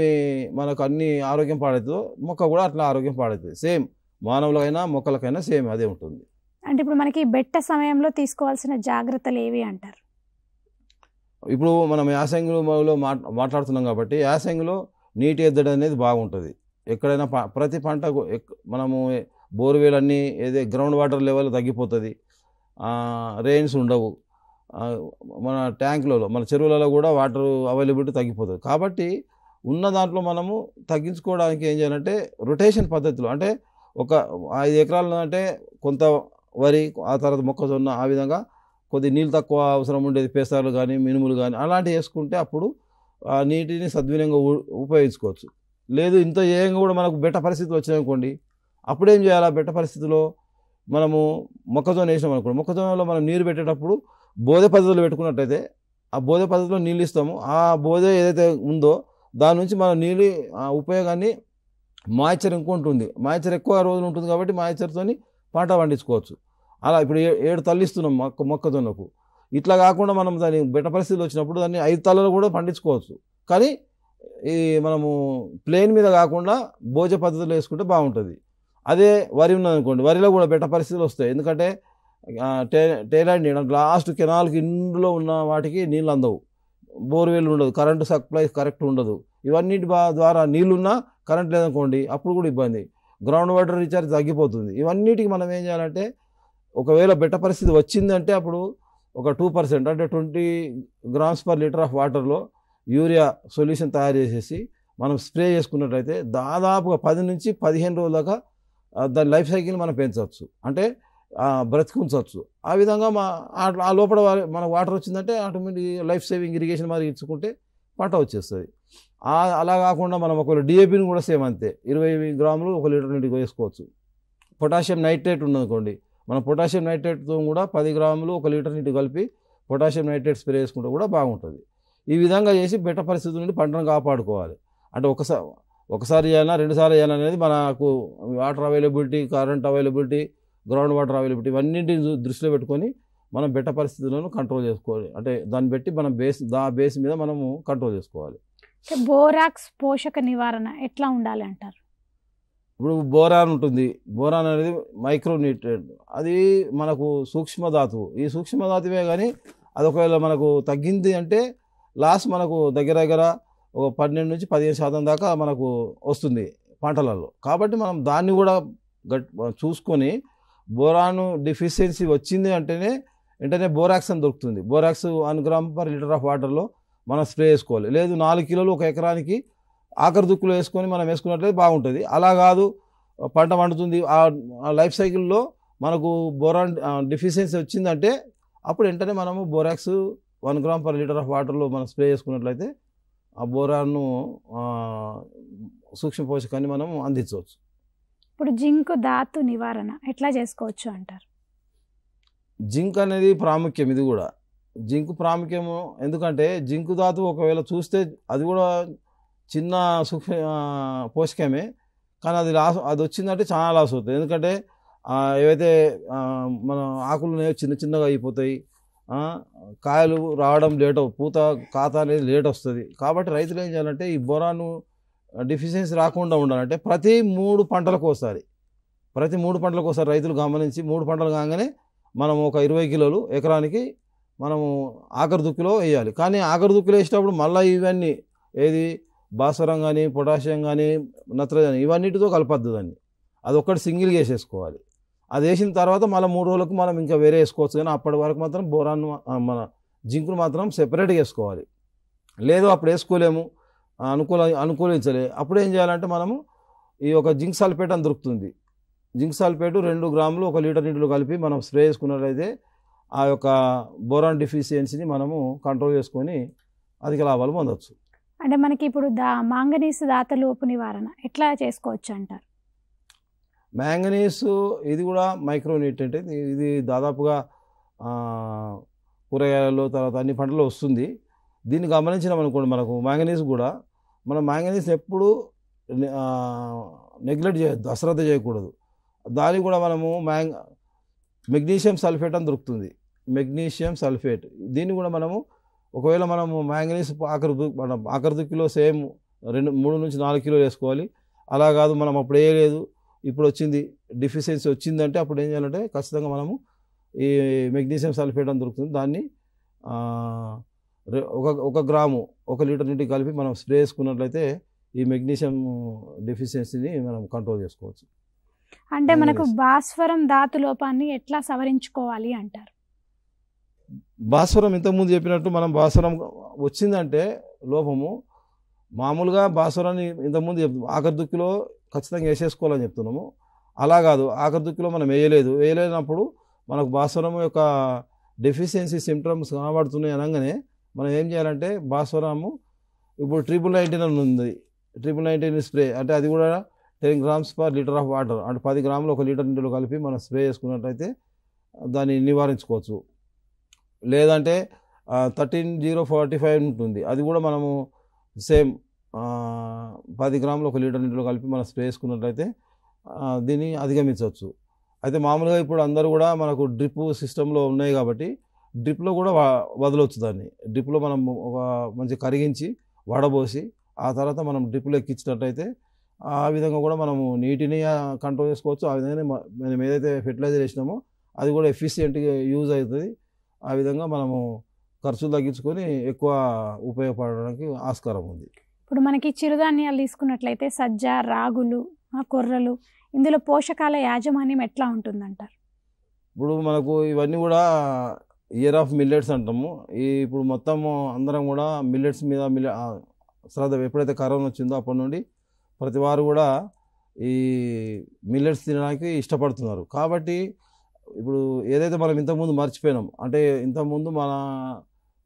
S2: మనకు అన్ని ఆరోగ్యం పాడవుతుందో మొక్క కూడా అట్లా ఆరోగ్యం పాడవుతుంది. సేమ్ మానవులకైనా మొక్కలకైనా సేమ్ అదే ఉంటుంది.
S1: అంటే ఇప్పుడు మనకి బెట్ట సమయంలో తీసుకోవాల్సిన జాగ్రత్తలు ఏవి అంటారు?
S2: ఇప్పుడు మనం యాసంగిలో మాట్లాడుతున్నాం కాబట్టి యాసంగిలో నీటి ఎద్దడి అనేది బాగుంటుంది. ఎక్కడైనా ప్రతి పంటకు మనము బోర్వెల్ అన్నీ గ్రౌండ్ వాటర్ లెవెల్ తగ్గిపోతుంది, రెయిన్స్ ఉండవు, మన ట్యాంకులలో మన చెరువులలో కూడా వాటర్ అవైలబిలిటీ తగ్గిపోతుంది. కాబట్టి ఉన్న దాంట్లో మనము తగ్గించుకోవడానికి ఏం చేయాలంటే రొటేషన్ పద్ధతిలో, అంటే ఒక 5 ఎకరాలు అంటే కొంత వరి, ఆ తర్వాత మొక్కజొన్న, ఆ విధంగా కొద్ది నీళ్ళు తక్కువ అవసరం ఉండేది పెసర్లు కానీ మినుములు కానీ అలాంటివి వేసుకుంటే అప్పుడు నీటిని సద్వినియోగంగా ఉపయోగించుకోవచ్చు. లేదు ఇంత ఏయంగా కూడా మనకు బెట్ట పరిస్థితులు వచ్చాయనుకోండి, అప్పుడేం చేయాలి? ఆ బెట్ట పరిస్థితిలో మనము మొక్కజొన్న వేసినాం అనుకోండి, మొక్కజొన్నలో మనం నీరు పెట్టేటప్పుడు బోధె పద్ధతిలో పెట్టుకున్నట్టయితే ఆ బోధె పద్ధతిలో నీళ్ళు ఇస్తాము. ఆ బోధె ఏదైతే ఉందో దాని నుంచి మన నీళ్ళు ఉపయోగాన్ని మాయిశ్చర్ ఇంకో ఉంటుంది, మాయిశ్చర్ ఎక్కువ రోజులు ఉంటుంది కాబట్టి మాయిశ్చర్తో పంట పండించుకోవచ్చు. అలా ఇప్పుడు 7 తల్లు ఇస్తున్నాం మొక్కజొన్నకు. ఇట్లా కాకుండా మనం దాని బెట్ట పరిస్థితులు వచ్చినప్పుడు దాన్ని 5 తల్లలో కూడా పండించుకోవచ్చు. కానీ ఈ మనము ప్లేన్ మీద కాకుండా బోజ పద్ధతిలో వేసుకుంటే బాగుంటుంది. అదే వరి ఉన్నదనుకోండి, వరిలో కూడా బెట్ట పరిస్థితులు వస్తాయి. ఎందుకంటే టైలాండ్ నీళ్ళు లాస్ట్ కెనాల్కి ఇందులో ఉన్న వాటికి నీళ్ళు అందవు, బోర్వెల్ ఉండదు, కరెంటు సప్లై కరెక్ట్ ఉండదు. ఇవన్నిటి ద్వారా నీళ్ళున్నా కరెంట్ లేదనుకోండి అప్పుడు కూడా ఇబ్బంది, గ్రౌండ్ వాటర్ రీఛార్జ్ తగ్గిపోతుంది. ఇవన్నిటికి మనం ఏం చేయాలంటే ఒకవేళ బెట్ట పరిస్థితి వచ్చిందంటే అప్పుడు ఒక 2% అంటే 20 grams per liter ఆఫ్ వాటర్లో యూరియా సొల్యూషన్ తయారు చేసేసి మనం స్ప్రే చేసుకున్నట్లయితే దాదాపుగా 10 నుంచి 15 రోజుల దాకా దాని లైఫ్ సైకిల్ మనం పెంచవచ్చు, అంటే బ్రతికుంచవచ్చు. ఆ విధంగా ఆ లోపల మన వాటర్ వచ్చిందంటే ఆటోమేటిక్ లైఫ్ సేవింగ్ ఇరిగేషన్ మరి ఇచ్చుకుంటే పంట వచ్చేస్తుంది. అలా కాకుండా మనం ఒకవేళ డిఏపిని కూడా సేమ్ అంతే 20 గ్రాములు 1 లీటర్ నీటికి వేసుకోవచ్చు. పొటాషియం నైట్రేట్ ఉందనుకోండి, మనం పొటాషియం నైట్రేట్తో కూడా 10 గ్రాములు 1 లీటర్ నీటి కలిపి పొటాషియం నైట్రేట్ స్ప్రే చేసుకుంటే కూడా బాగుంటుంది. ఈ విధంగా చేసి బెట్ట పరిస్థితుల నుండి పంటను కాపాడుకోవాలి. అంటే ఒకసారి చేయాలన్నా 2 సార్లు చేయాలనేది మనకు water availability, current availability, ground water availability ఇవన్నింటిని దృష్టిలో పెట్టుకొని మనం బెట్ట పరిస్థితులను కంట్రోల్ చేసుకోవాలి. అంటే దాన్ని బట్టి మనం బేస్ మీద మనము కంట్రోల్ చేసుకోవాలి.
S1: బోరాక్స్ పోషక నివారణ ఎట్లా ఉండాలి అంటారు?
S2: ఇప్పుడు బోరాన్ ఉంటుంది, బోరాన్ అనేది మైక్రో న్యూట్రియంట్, అది మనకు సూక్ష్మధాతువు. ఈ సూక్ష్మధాతువే కానీ అది ఒకవేళ మనకు తగ్గింది అంటే లాస్ మనకు దగ్గర ఒక 12 నుంచి 15% దాకా మనకు వస్తుంది పంటలలో. కాబట్టి మనం దాన్ని కూడా చూసుకొని బోరాను డెఫిషియన్సీ వచ్చింది అంటేనే వెంటనే బోరాక్స్ అని దొరుకుతుంది. Borax 1 gram per litre of వాటర్లో మనం స్ప్రే చేసుకోవాలి. లేదు 4 కిలోలు 1 ఎకరానికి ఆఖరి దుక్కులు వేసుకొని మనం వేసుకున్నట్లయితే బాగుంటుంది. అలా కాదు పంట పండుతుంది, ఆ లైఫ్ సైకిల్లో మనకు బోరాన్ డెఫిషియన్సీ వచ్చిందంటే అప్పుడు వెంటనే మనము borax 1 gram per litre of వాటర్లో మనం స్ప్రే చేసుకున్నట్లయితే ఆ బోరాన్ను సూక్ష్మ పోషకాన్ని మనం అందించవచ్చు.
S1: ఇప్పుడు జింక్ ధాతు నివారణ ఎట్లా చేసుకోవచ్చు అంటారు?
S2: జింక్ అనేది ప్రాముఖ్యం. ఇది కూడా జింక్ ప్రాముఖ్యము, ఎందుకంటే జింక్ ధాతు ఒకవేళ చూస్తే అది కూడా చిన్న సూక్ష్మ పోషకమే, కానీ అది వచ్చిందంటే చాలా లాస్ అవుతుంది. ఎందుకంటే ఏవైతే మన ఆకులు చిన్నగా అయిపోతాయి, కాయలు రావడం లేట్, పూత కాత అనేది లేట్ వస్తుంది. కాబట్టి రైతులు ఏం చేయాలంటే ఈ బోరాను డెఫిషియన్సీ రాకుండా ఉండాలంటే ప్రతి 3 పంటలకు ఒకసారి రైతులు గమనించి 3 పంటలు కాగానే మనం ఒక 20 కిలోలు ఎకరానికి మనము ఆఖరి దుక్కులో వేయాలి. కానీ ఆఖరి దుక్కులో వేసేటప్పుడు మళ్ళీ ఇవన్నీ భాస్వరం కానీ పొటాషియం కానీ నత్రజని ఇవన్నిటితో కలపద్దు దాన్ని, అది ఒక్కటి సింగిల్గా వేసేసుకోవాలి. అది వేసిన తర్వాత మళ్ళీ 3 రోజులకు మనం ఇంకా వేరే వేసుకోవచ్చు. కానీ అప్పటి వరకు మాత్రం బోరాన్ మన జింకును మాత్రం సెపరేట్గా వేసుకోవాలి. లేదు అప్పుడు వేసుకోలేము, అనుకూలించలే, అప్పుడు ఏం చేయాలంటే మనము ఈ ఒక జింక్ సల్ఫేట్ అని దొరుకుతుంది. జింక్ సల్ఫేట్ 2 గ్రాములు 1 లీటర్ నీటిలో కలిపి మనం స్ప్రే చేసుకున్నట్లయితే ఆ యొక్క బోరాన్ డెఫిషియన్సీని మనము కంట్రోల్ చేసుకొని అధిక లాభాలు పొందవచ్చు.
S1: అంటే మనకి ఇప్పుడు మాంగనీస్ ధాత లోపు నివారణ ఎట్లా చేసుకోవచ్చు అంటారు?
S2: మ్యాంగనీస్ ఇది కూడా మైక్రో న్యూట్రియంట్, ఇది దాదాపుగా కూరగాయలలో తర్వాత అన్ని పంటల్లో వస్తుంది. దీన్ని గమనించినాం అనుకోండి, మనకు మ్యాంగనీస్ కూడా మనం మ్యాంగనీస్ ఎప్పుడు నెగ్లెక్ట్ చేయొద్దు, అశ్రద్ధ చేయకూడదు. దానికి కూడా మనము మెగ్నీషియం సల్ఫేట్ అని దొరుకుతుంది, మెగ్నీషియం సల్ఫేట్. దీన్ని కూడా మనము ఒకవేళ మనము మ్యాంగనీస్ ఆఖరి దుక్కిలో సేమ్ 3 నుంచి 4 కిలోలు వేసుకోవాలి. అలా కాదు మనం అప్పుడు వేయలేదు, ఇప్పుడు వచ్చింది డెఫిషియన్సీ వచ్చిందంటే అప్పుడు ఏం చేయాలంటే ఖచ్చితంగా మనము ఈ మెగ్నీషియం సల్ఫేట్ అని దొరుకుతుంది, దాన్ని 1 గ్రాము 1 లీటర్ నీటికి కలిపి మనం స్ప్రే చేసుకున్నట్లయితే ఈ మెగ్నీషియం డెఫిషియన్సీని మనం కంట్రోల్ చేసుకోవచ్చు.
S1: అంటే మనకు భాస్వరం ధాతు లోపాన్ని ఎట్లా సవరించుకోవాలి అంటారు?
S2: భాస్వరం ఇంతకుముందు చెప్పినట్టు మనం భాస్వరం వచ్చిందంటే లోపము మామూలుగా భాస్వరాన్ని ఇంతకుముందు ఆఖరి దుక్కిలో ఖచ్చితంగా వేసేసుకోవాలని చెప్తున్నాము. అలా కాదు, ఆఖరి దుక్కిలో మనం వేయలేనప్పుడు మనకు భాస్వరం యొక్క డెఫిషియన్సీ సిమ్టమ్స్ కనబడుతున్నాయి అనగానే మనం ఏం చేయాలంటే భాస్వరము ఇప్పుడు 1919 అని ఉంది, 1919 స్ప్రే అంటే అది కూడా 10 grams per liter of water అంటే 10 గ్రాములు 1 లీటర్ నీటిలో కలిపి మనం స్ప్రే చేసుకున్నట్టయితే దాన్ని నివారించుకోవచ్చు. లేదంటే 13-045 ఉంటుంది, అది కూడా మనము సేమ్ 10 గ్రాములు 1 లీటర్ నీటిలో కలిపి మనం స్ప్రే చేసుకున్నట్లయితే దీన్ని అధిగమించవచ్చు. అయితే మామూలుగా ఇప్పుడు అందరూ కూడా మనకు డ్రిప్ సిస్టంలో ఉన్నాయి కాబట్టి డ్రిప్లో కూడా వదలవచ్చు. దాన్ని డ్రిప్లో మనం ఒక మంచి కరిగించి వడబోసి ఆ తర్వాత మనం డ్రిప్లో ఎక్కించినట్టయితే ఆ విధంగా కూడా మనము నీటిని కంట్రోల్ చేసుకోవచ్చు. ఆ విధంగానే మనం ఏదైతే ఫెర్టిలైజర్ వేసినామో అది కూడా ఎఫిషియెంట్గా యూజ్ అవుతుంది. ఆ విధంగా మనము ఖర్చులు తగ్గించుకొని ఎక్కువ ఉపయోగపడడానికి ఆస్కారం ఉంది.
S1: ఇప్పుడు మనకి చిరుధాన్యాలు తీసుకున్నట్లయితే సజ్జ, రాగులు, కొర్రలు, ఇందులో పోషకాల యాజమాన్యం ఎట్లా ఉంటుందంటారు?
S2: ఇప్పుడు మనకు ఇవన్నీ కూడా ఇయర్ ఆఫ్ మిల్లెట్స్ అంటాము. ఇప్పుడు మొత్తం అందరం కూడా మిల్లెట్స్ మీద శ్రద్ధ ఎప్పుడైతే కరోనా వచ్చిందో అప్పటి నుండి ప్రతి వారు కూడా ఈ మిల్లెట్స్ తినడానికి ఇష్టపడుతున్నారు. కాబట్టి ఇప్పుడు ఏదైతే మనం ఇంతకుముందు మర్చిపోయినాం అంటే ఇంతకుముందు మన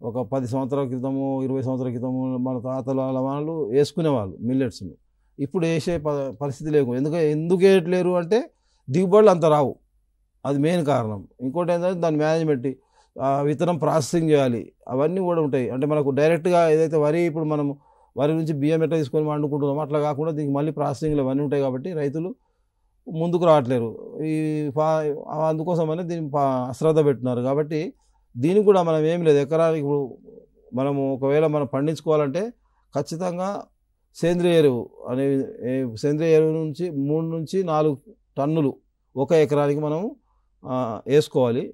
S2: ఒక 10 సంవత్సరాల క్రితము 20 సంవత్సరాల క్రితము మన తాతల వాళ్ళు వేసుకునేవాళ్ళు మిల్లెట్స్ను. ఇప్పుడు వేసే పరిస్థితి లేకు. ఎందుకు వేయట్లేరు అంటే దిగుబడులు అంత రావు, అది మెయిన్ కారణం. ఇంకోటి ఏంటంటే దాని మేనేజ్మెంట్, విత్తనం ప్రాసెసింగ్ చేయాలి, అవన్నీ కూడా ఉంటాయి. అంటే మనకు డైరెక్ట్గా ఏదైతే వరి ఇప్పుడు మనం వరి నుంచి బియ్యం ఎట్లా తీసుకొని వండుకుంటున్నామో అట్లా కాకుండా దీనికి మళ్ళీ ప్రాసెసింగ్లు అవన్నీ ఉంటాయి కాబట్టి రైతులు ముందుకు రావట్లేరు. అందుకోసమనే దీన్ని అశ్రద్ధ పెట్టినారు. కాబట్టి దీనికి కూడా మనం ఏం లేదు, ఎకరానికి ఇప్పుడు మనము ఒకవేళ మనం పండించుకోవాలంటే ఖచ్చితంగా సేంద్రియ ఎరువు సేంద్రియ ఎరువు నుంచి 3 నుంచి 4 టన్నులు ఒక ఎకరానికి మనం వేసుకోవాలి.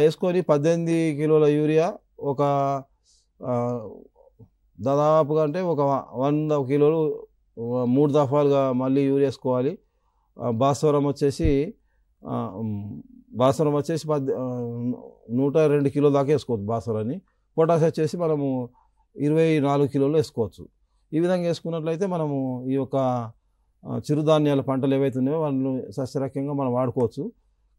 S2: వేసుకొని 18 కిలోల యూరియా ఒక దాదాపుగా అంటే ఒక 100 కిలోలు 3 దఫాలుగా మళ్ళీ యూరియా వేసుకోవాలి. భాస్వరం వచ్చేసి 102 కిలోల దాకా వేసుకోవచ్చు భాస్వరాన్ని. పొటాష్ వచ్చేసి మనము 24 కిలోలు వేసుకోవచ్చు. ఈ విధంగా వేసుకున్నట్లయితే మనము ఈ యొక్క చిరుధాన్యాల పంటలు ఏవైతే ఉన్నాయో వాళ్ళు సస్యరకంగా మనం వాడుకోవచ్చు.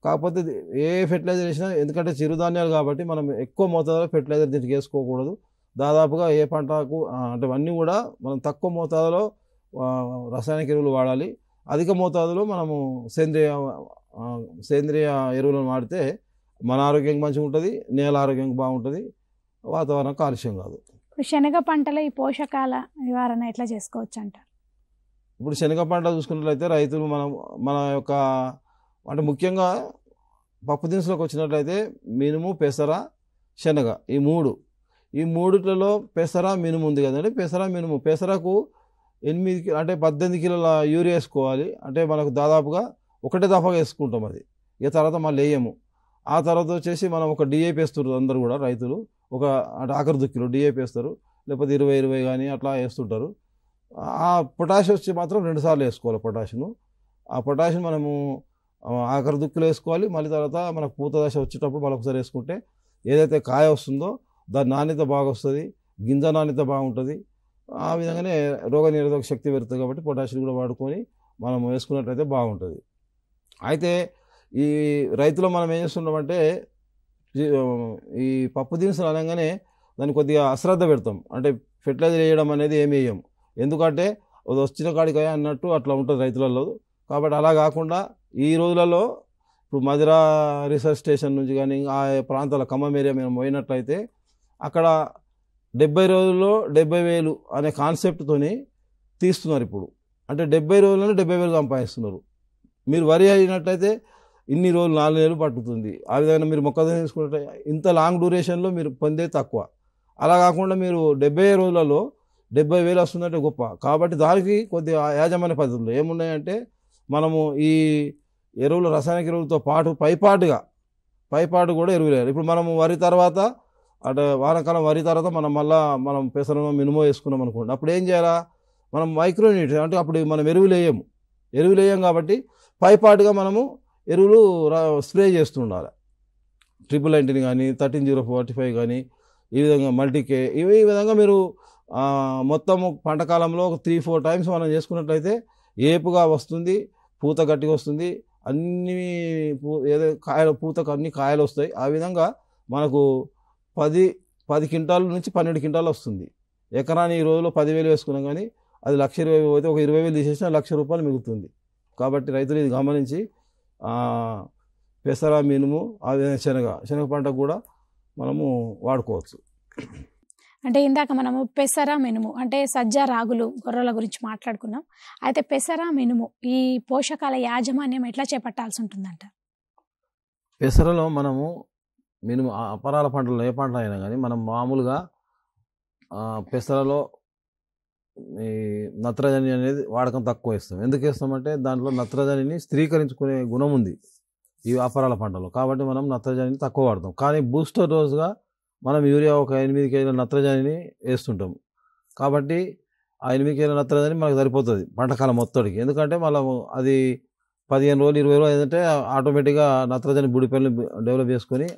S2: కాకపోతే ఏ ఫెర్టిలైజర్ వేసినా, ఎందుకంటే చిరుధాన్యాలు కాబట్టి మనం ఎక్కువ మోతాదులో ఫెర్టిలైజర్ దీనికి వేసుకోకూడదు. దాదాపుగా ఏ పంటకు అంటే అన్నీ కూడా మనం తక్కువ మోతాదులో రసాయనిక ఎరువులు వాడాలి. అధిక మోతాదులో మనము సేంద్రియ ఎరువులను వాడితే మన ఆరోగ్యం మంచిగా ఉంటుంది, నేల ఆరోగ్యం బాగుంటుంది, వాతావరణం కాలుష్యం కాదు.
S1: ఇప్పుడు శనగ పంటలో ఈ పోషకాల నివారణ ఎట్లా చేసుకోవచ్చు అంటారు?
S2: ఇప్పుడు శనగ పంట చూసుకున్నట్లయితే రైతులు మన యొక్క అంటే ముఖ్యంగా పప్పు దినుసులకు వచ్చినట్లయితే మినుము, పెసర, శనగ ఈ మూడిట్లలో పెసర, మినుము ఉంది కదండి. పెసరకు 18 కిలోల యూరియా వేసుకోవాలి. అంటే మనకు దాదాపుగా ఒకటే దఫాగా వేసుకుంటాం అది, ఇక తర్వాత మళ్ళీ వేయము. ఆ తర్వాత వచ్చేసి మనం ఒక డిఏపి వేస్తుంటారు అందరు కూడా రైతులు, ఒక అంటే ఆఖరి దుక్కిలో డిఏపి వేస్తారు, లేకపోతే 20 కానీ అట్లా వేస్తుంటారు. ఆ పొటాష్ వచ్చి మాత్రం 2 సార్లు వేసుకోవాలి పొటాషిను. ఆ పొటాషిని మనము ఆఖరి దుక్కిలో వేసుకోవాలి. మళ్ళీ తర్వాత మనకు పూత దశ వచ్చేటప్పుడు మళ్ళీ ఒకసారి వేసుకుంటే ఏదైతే కాయ వస్తుందో దాని నాణ్యత బాగా వస్తుంది, గింజ నాణ్యత బాగుంటుంది. ఆ విధంగానే రోగనిరోధక శక్తి పెరుగుతుంది. కాబట్టి పొటాషియం కూడా వాడుకొని మనం వేసుకున్నట్లయితే బాగుంటుంది. అయితే ఈ రైతులు మనం ఏం చేస్తున్నామంటే ఈ పప్పు దినుసులు అనగానే దాన్ని కొద్దిగా అశ్రద్ధ పెడతాం. అంటే ఫెర్టిలైజర్ వేయడం అనేది ఏమి వేయం, ఎందుకంటే అది వచ్చిన కాడికాయ అన్నట్టు అట్లా ఉంటుంది రైతులలో. కాబట్టి అలా కాకుండా ఈ రోజులలో ఇప్పుడు మధిరా రీసెర్చ్ స్టేషన్ నుంచి కానీ ఆ ప్రాంతాల ఖమ్మం ఏరియా మేము పోయినట్లయితే అక్కడ 70 రోజుల్లో 70,000 అనే కాన్సెప్ట్తోని తీస్తున్నారు. ఇప్పుడు అంటే 70 రోజుల్లోనే 70,000 సంపాదిస్తున్నారు. మీరు వరి అయినట్లయితే ఇన్ని రోజులు 4 నెలలు పట్టుతుంది. ఆ విధంగా మీరు మొక్కజొన్న తీసుకున్నట్లయితే ఇంత లాంగ్ డ్యూరేషన్లో మీరు పొందే తక్కువ. అలా కాకుండా మీరు 70 రోజులలో 70,000 వస్తుందంటే గొప్ప. కాబట్టి దానికి కొద్దిగా యాజమాన్య పద్ధతులు ఏమున్నాయంటే మనము ఈ ఎరువులు రసాయనిక ఎరువులతో పాటు పైపాటు కూడా ఎరువులు వేయాలి. ఇప్పుడు మనము వరి తర్వాత అంటే వానాకాలం వరి తర్వాత మనం పెసరమో మినుమో వేసుకున్నాం అనుకోండి, అప్పుడు ఏం చేయాలా, మనం మైక్రోన్యూట్రియన్ అంటే అప్పుడు మనం ఎరువులు వేయం కాబట్టి పైపాటుగా మనము ఎరువులు స్ప్రే చేస్తుండాలి. 19 కానీ 13-045 కానీ ఈ విధంగా మల్టీకే ఈ విధంగా మీరు మొత్తము పంట కాలంలో 3-4 టైమ్స్ మనం చేసుకున్నట్లయితే ఏపుగా వస్తుంది, పూత గట్టిగా వస్తుంది, అన్ని ఏదో కాయలు పూతకు అన్ని కాయలు వస్తాయి. ఆ విధంగా మనకు 10 క్వింటాల నుంచి 12 క్వింటాలు వస్తుంది. ఎకరాన్ని ఈ రోజులో 10,000 వేసుకున్నాం కానీ అది 1,20,000 పోతే ఒక 20,000 తీసేసినా ₹1,00,000 మిగులుతుంది. కాబట్టి రైతులు ఇది గమనించి పెసర, మినుము, అదే శనగ పంటకు కూడా మనము వాడుకోవచ్చు.
S1: అంటే ఇందాక మనము పెసర, మినుము అంటే సజ్జ, రాగులు, గొర్రెల గురించి మాట్లాడుకున్నాం. అయితే పెసర, మినుము ఈ పోషకాల యాజమాన్యం ఎట్లా చేపట్టాల్సి ఉంటుందంట?
S2: పెసరలో మనము మినుము అపరాల పంటలో ఏ పంట అయినా కానీ మనం మామూలుగా పెసరలో ఈ నత్రజని అనేది వాడకం తక్కువ వేస్తాం. ఎందుకు వేస్తామంటే దాంట్లో నత్రజనిని స్థిరీకరించుకునే గుణం ఉంది ఈ అపరాల పంటలో. కాబట్టి మనం నత్రజనిని తక్కువ వాడతాం. కానీ బూస్టర్ డోస్గా మనం యూరియా ఒక 8 కేజీల నత్రజనిని వేస్తుంటాం. కాబట్టి ఆ 8 కేజీల నత్రజని మనకు సరిపోతుంది పంటకాలం మొత్తడికి. ఎందుకంటే మళ్ళీ అది 15 రోజులు 20 రోజులు ఏంటంటే ఆటోమేటిక్గా నత్రజని బుడిపెల్ని డెవలప్ చేసుకొని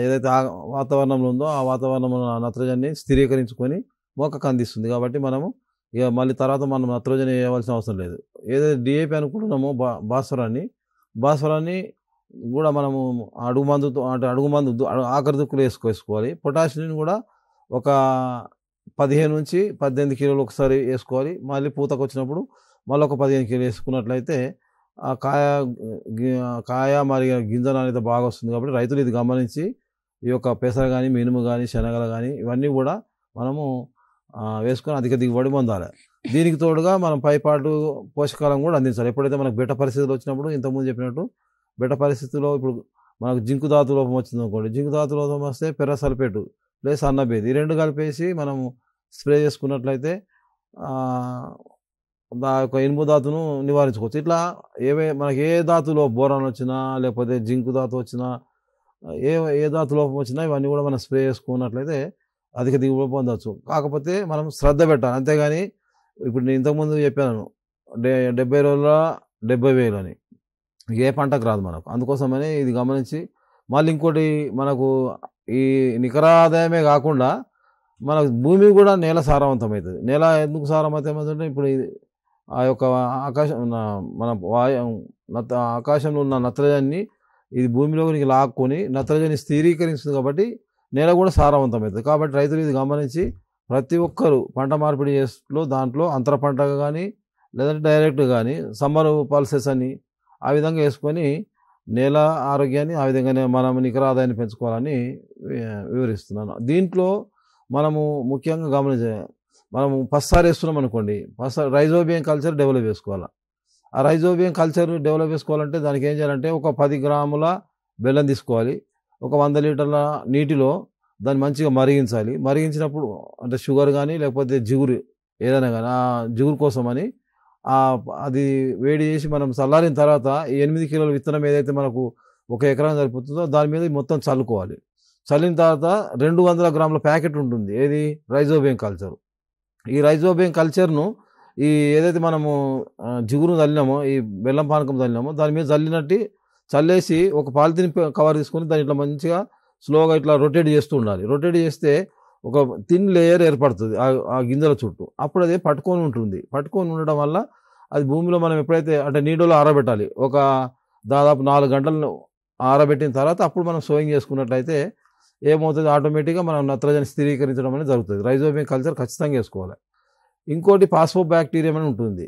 S2: ఏదైతే వాతావరణంలో ఉందో ఆ వాతావరణంలో నత్రజనిని స్థిరీకరించుకొని మొక్కకు అందిస్తుంది. కాబట్టి మనము ఇక మళ్ళీ తర్వాత మనం నత్రజని వేయవలసిన అవసరం లేదు. ఏదైతే డిఏపి అనుకుంటున్నామో భాస్వరాన్ని కూడా మనము అడుగు మందు ఆఖరి దుక్కులు వేసుకోవాలి. పొటాషియం కూడా ఒక 15 నుంచి 18 కిలోలు ఒకసారి వేసుకోవాలి. మళ్ళీ పూతకు వచ్చినప్పుడు మళ్ళీ ఒక 15 కిలోలు వేసుకున్నట్లయితే ఆ కాయ మరి గింజ అనేది బాగా వస్తుంది. కాబట్టి రైతులు ఇది గమనించి ఈ యొక్క పెసర కానీ, మినుము కానీ, శనగలు కానీ ఇవన్నీ కూడా మనము వేసుకొని అధిక దిగుబడి పొందాలి. దీనికి తోడుగా మనం పైపాటు పోషకాలను కూడా అందించాలి. ఎప్పుడైతే మనకు బెట్ట పరిస్థితులు వచ్చినప్పుడు ఇంతకుముందు చెప్పినట్టు బెట్ట పరిస్థితుల్లో ఇప్పుడు మనకు జింకు ధాతు లోపం వచ్చింది అనుకోండి, జింకు ధాతు లోపం వస్తే పెర్రసల్ఫేటు ప్లస్ అన్నబేది ఈ రెండు కలిపేసి మనము స్ప్రే చేసుకున్నట్లయితే యొక్క ఇనుము ధాతును నివారించుకోవచ్చు. ఇట్లా మనకి ఏ ధాతులో బోరాన్ వచ్చినా లేకపోతే జింకు ధాతు వచ్చినా ఏ ధాతు లోపం వచ్చినా ఇవన్నీ కూడా మనం స్ప్రే చేసుకున్నట్లయితే అధిక దిగుబడి పొందవచ్చు. కాకపోతే మనం శ్రద్ధ పెట్టాలి. అంతేగాని ఇప్పుడు నేను ఇంతకుముందు చెప్పాను 70 రోజుల 70,000 అని ఏ పంటకు రాదు మనకు. అందుకోసమని ఇది గమనించి మళ్ళీ ఇంకోటి మనకు ఈ నికర ఆదాయమే కాకుండా మన భూమి కూడా నేల సారవంతమవుతుంది. నేల ఎందుకు సారవంతమవుతుందంటే ఇప్పుడు ఆ యొక్క ఆకాశంలో ఉన్న నత్రజనిని ఇది భూమిలోకి లాక్కొని నత్రజని స్థిరీకరిస్తుంది. కాబట్టి నేల కూడా సారవంతమవుతుంది. కాబట్టి రైతులు ఇది గమనించి ప్రతి ఒక్కరు పంట మార్పిడి చేస్తూ దాంట్లో అంతర పంటగా కానీ లేదంటే డైరెక్ట్ కానీ సమ్మర్ పల్సెస్ అని ఆ విధంగా వేసుకొని నేల ఆరోగ్యాన్ని ఆ విధంగానే మనం నికర ఆదాయాన్ని పెంచుకోవాలని వివరిస్తున్నాను. దీంట్లో మనము ముఖ్యంగా గమనించాలి, మనము పస్సారి వేస్తున్నాం అనుకోండి, రైజోబియం కల్చర్ డెవలప్ చేసుకోవాలి. ఆ రైజోబియం కల్చర్ డెవలప్ చేసుకోవాలంటే దానికి ఏం చేయాలంటే ఒక 10 గ్రాముల బెల్లం తీసుకోవాలి, ఒక 100 లీటర్ల నీటిలో దాన్ని మంచిగా మరిగించాలి. మరిగించినప్పుడు అంటే షుగర్ కానీ లేకపోతే జిగురు ఏదైనా కానీ ఆ జిగురు కోసమని అది వేడి చేసి మనం చల్లారిన తర్వాత ఈ 8 కిలోల విత్తనం ఏదైతే మనకు 1 ఎకరం సరిపోతుందో దాని మీద మొత్తం చల్లుకోవాలి. చల్లిన తర్వాత 200 గ్రాముల ప్యాకెట్ ఉంటుంది, ఏది రైజోబియం కల్చర్. ఈ రైజోబియం కల్చర్ను ఈ ఏదైతే మనము జిగురు చల్లినామో ఈ బెల్లం పానకం చల్లినామో దాని మీద చల్లేసి ఒక పాలిథిన్ కవర్ తీసుకొని దాని ఇట్లా మంచిగా స్లోగా ఇట్లా రొటేట్ చేస్తూ ఉండాలి. రొటేట్ చేస్తే ఒక థిన్ లేయర్ ఏర్పడుతుంది ఆ గింజల చుట్టూ. అప్పుడు అది పట్టుకొని ఉంటుంది. పట్టుకొని ఉండడం వల్ల అది భూమిలో మనం ఎప్పుడైతే అంటే నీడలో ఆరబెట్టాలి, ఒక దాదాపు 4 గంటలు ఆరబెట్టిన తర్వాత అప్పుడు మనం సోయింగ్ చేసుకున్నట్లయితే ఏమవుతుంది, ఆటోమేటిక్గా మనం నత్రజని స్థిరీకరించడం అనేది జరుగుతుంది. రైజోబియం కల్చర్ ఖచ్చితంగా వేసుకోవాలి. ఇంకోటి పాస్ఫోబ్యాక్టీరియం అని ఉంటుంది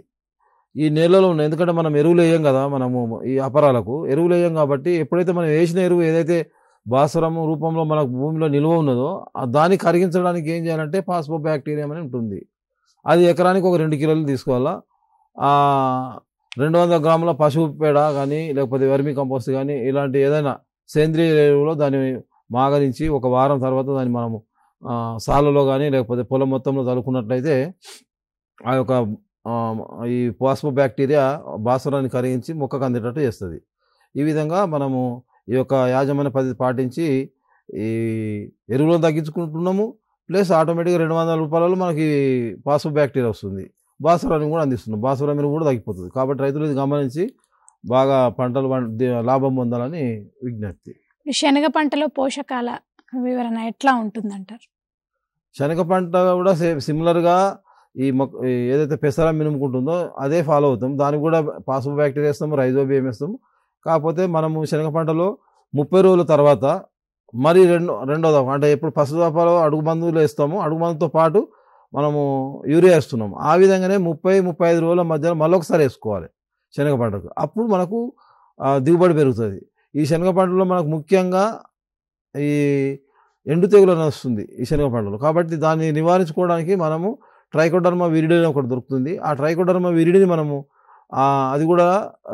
S2: ఈ నేలలో ఉన్న. ఎందుకంటే మనం ఎరువులు వేయం కదా, మనము ఈ అపరాలకు ఎరువులు వేయం కాబట్టి ఎప్పుడైతే మనం వేసిన ఎరువు ఏదైతే భాస్వరం రూపంలో మనకు భూమిలో నిల్వ ఉన్నదో దాన్ని కరిగించడానికి ఏం చేయాలంటే పాస్ఫోబ్యాక్టీరియం అని ఉంటుంది. అది ఎకరానికి ఒక 2 కిలోలు తీసుకోవాలా. 200 గ్రాముల పశువు పేడ కానీ లేకపోతే వెర్మి కంపోస్ట్ కానీ ఇలాంటి ఏదైనా సేంద్రియ ఎరువులో దాన్ని మాగరించి ఒక వారం తర్వాత దాన్ని మనము సాలలో కానీ లేకపోతే పొలం మొత్తంలో చల్లుకున్నట్లయితే ఆ యొక్క ఈ పాస్ఫోబ్యాక్టీరియా భాస్వరాన్ని కరిగించి మొక్కకు అందేటట్టు చేస్తుంది. ఈ విధంగా మనము ఈ యొక్క యాజమాన్య పద్ధతి పాటించి ఈ ఎరువులను తగ్గించుకుంటున్నాము, ప్లస్ ఆటోమేటిక్గా ₹200 మనకి పాస్ఫోబ్యాక్టీరియా వస్తుంది, భాస్వరాన్ని కూడా అందిస్తున్నాం, భాస్వరం ఎరువు కూడా తగ్గిపోతుంది. కాబట్టి రైతులు ఇది గమనించి బాగా పంటలు లాభం పొందాలని విజ్ఞప్తి.
S1: శనగ పంటలో పోషకాల వివరణ ఎట్లా ఉంటుందంటారు?
S2: శనగ పంట కూడా సిమిలర్గా ఏదైతే పెసర మినుముకుంటుందో అదే ఫాలో అవుతాం. దానికి కూడా పాస్బో బ్యాక్టీరియా వేస్తాము, రైజోబియం వేస్తాము. కాకపోతే మనము శనగ పంటలో 30 రోజుల తర్వాత మరి రెండో దఫా అంటే ఇప్పుడు ఫస్ట్ దఫాలో అడుగు మందులు వేస్తాము, అడుగు మందుతో పాటు మనము యూరియా వేస్తున్నాము. ఆ విధంగానే 30-35 రోజుల మధ్యలో మళ్ళొకసారి వేసుకోవాలి శనగ పంటకు. అప్పుడు మనకు దిగుబడి పెరుగుతుంది. ఈ శనగ పంటలో మనకు ముఖ్యంగా ఈ ఎండు తెగులు అని వస్తుంది ఈ శనగ పంటలో. కాబట్టి దాన్ని నివారించుకోవడానికి మనము ట్రైకోడర్మా విరిడి అని ఒకటి దొరుకుతుంది. ఆ ట్రైకోడర్మా విరిడిని మనము అది కూడా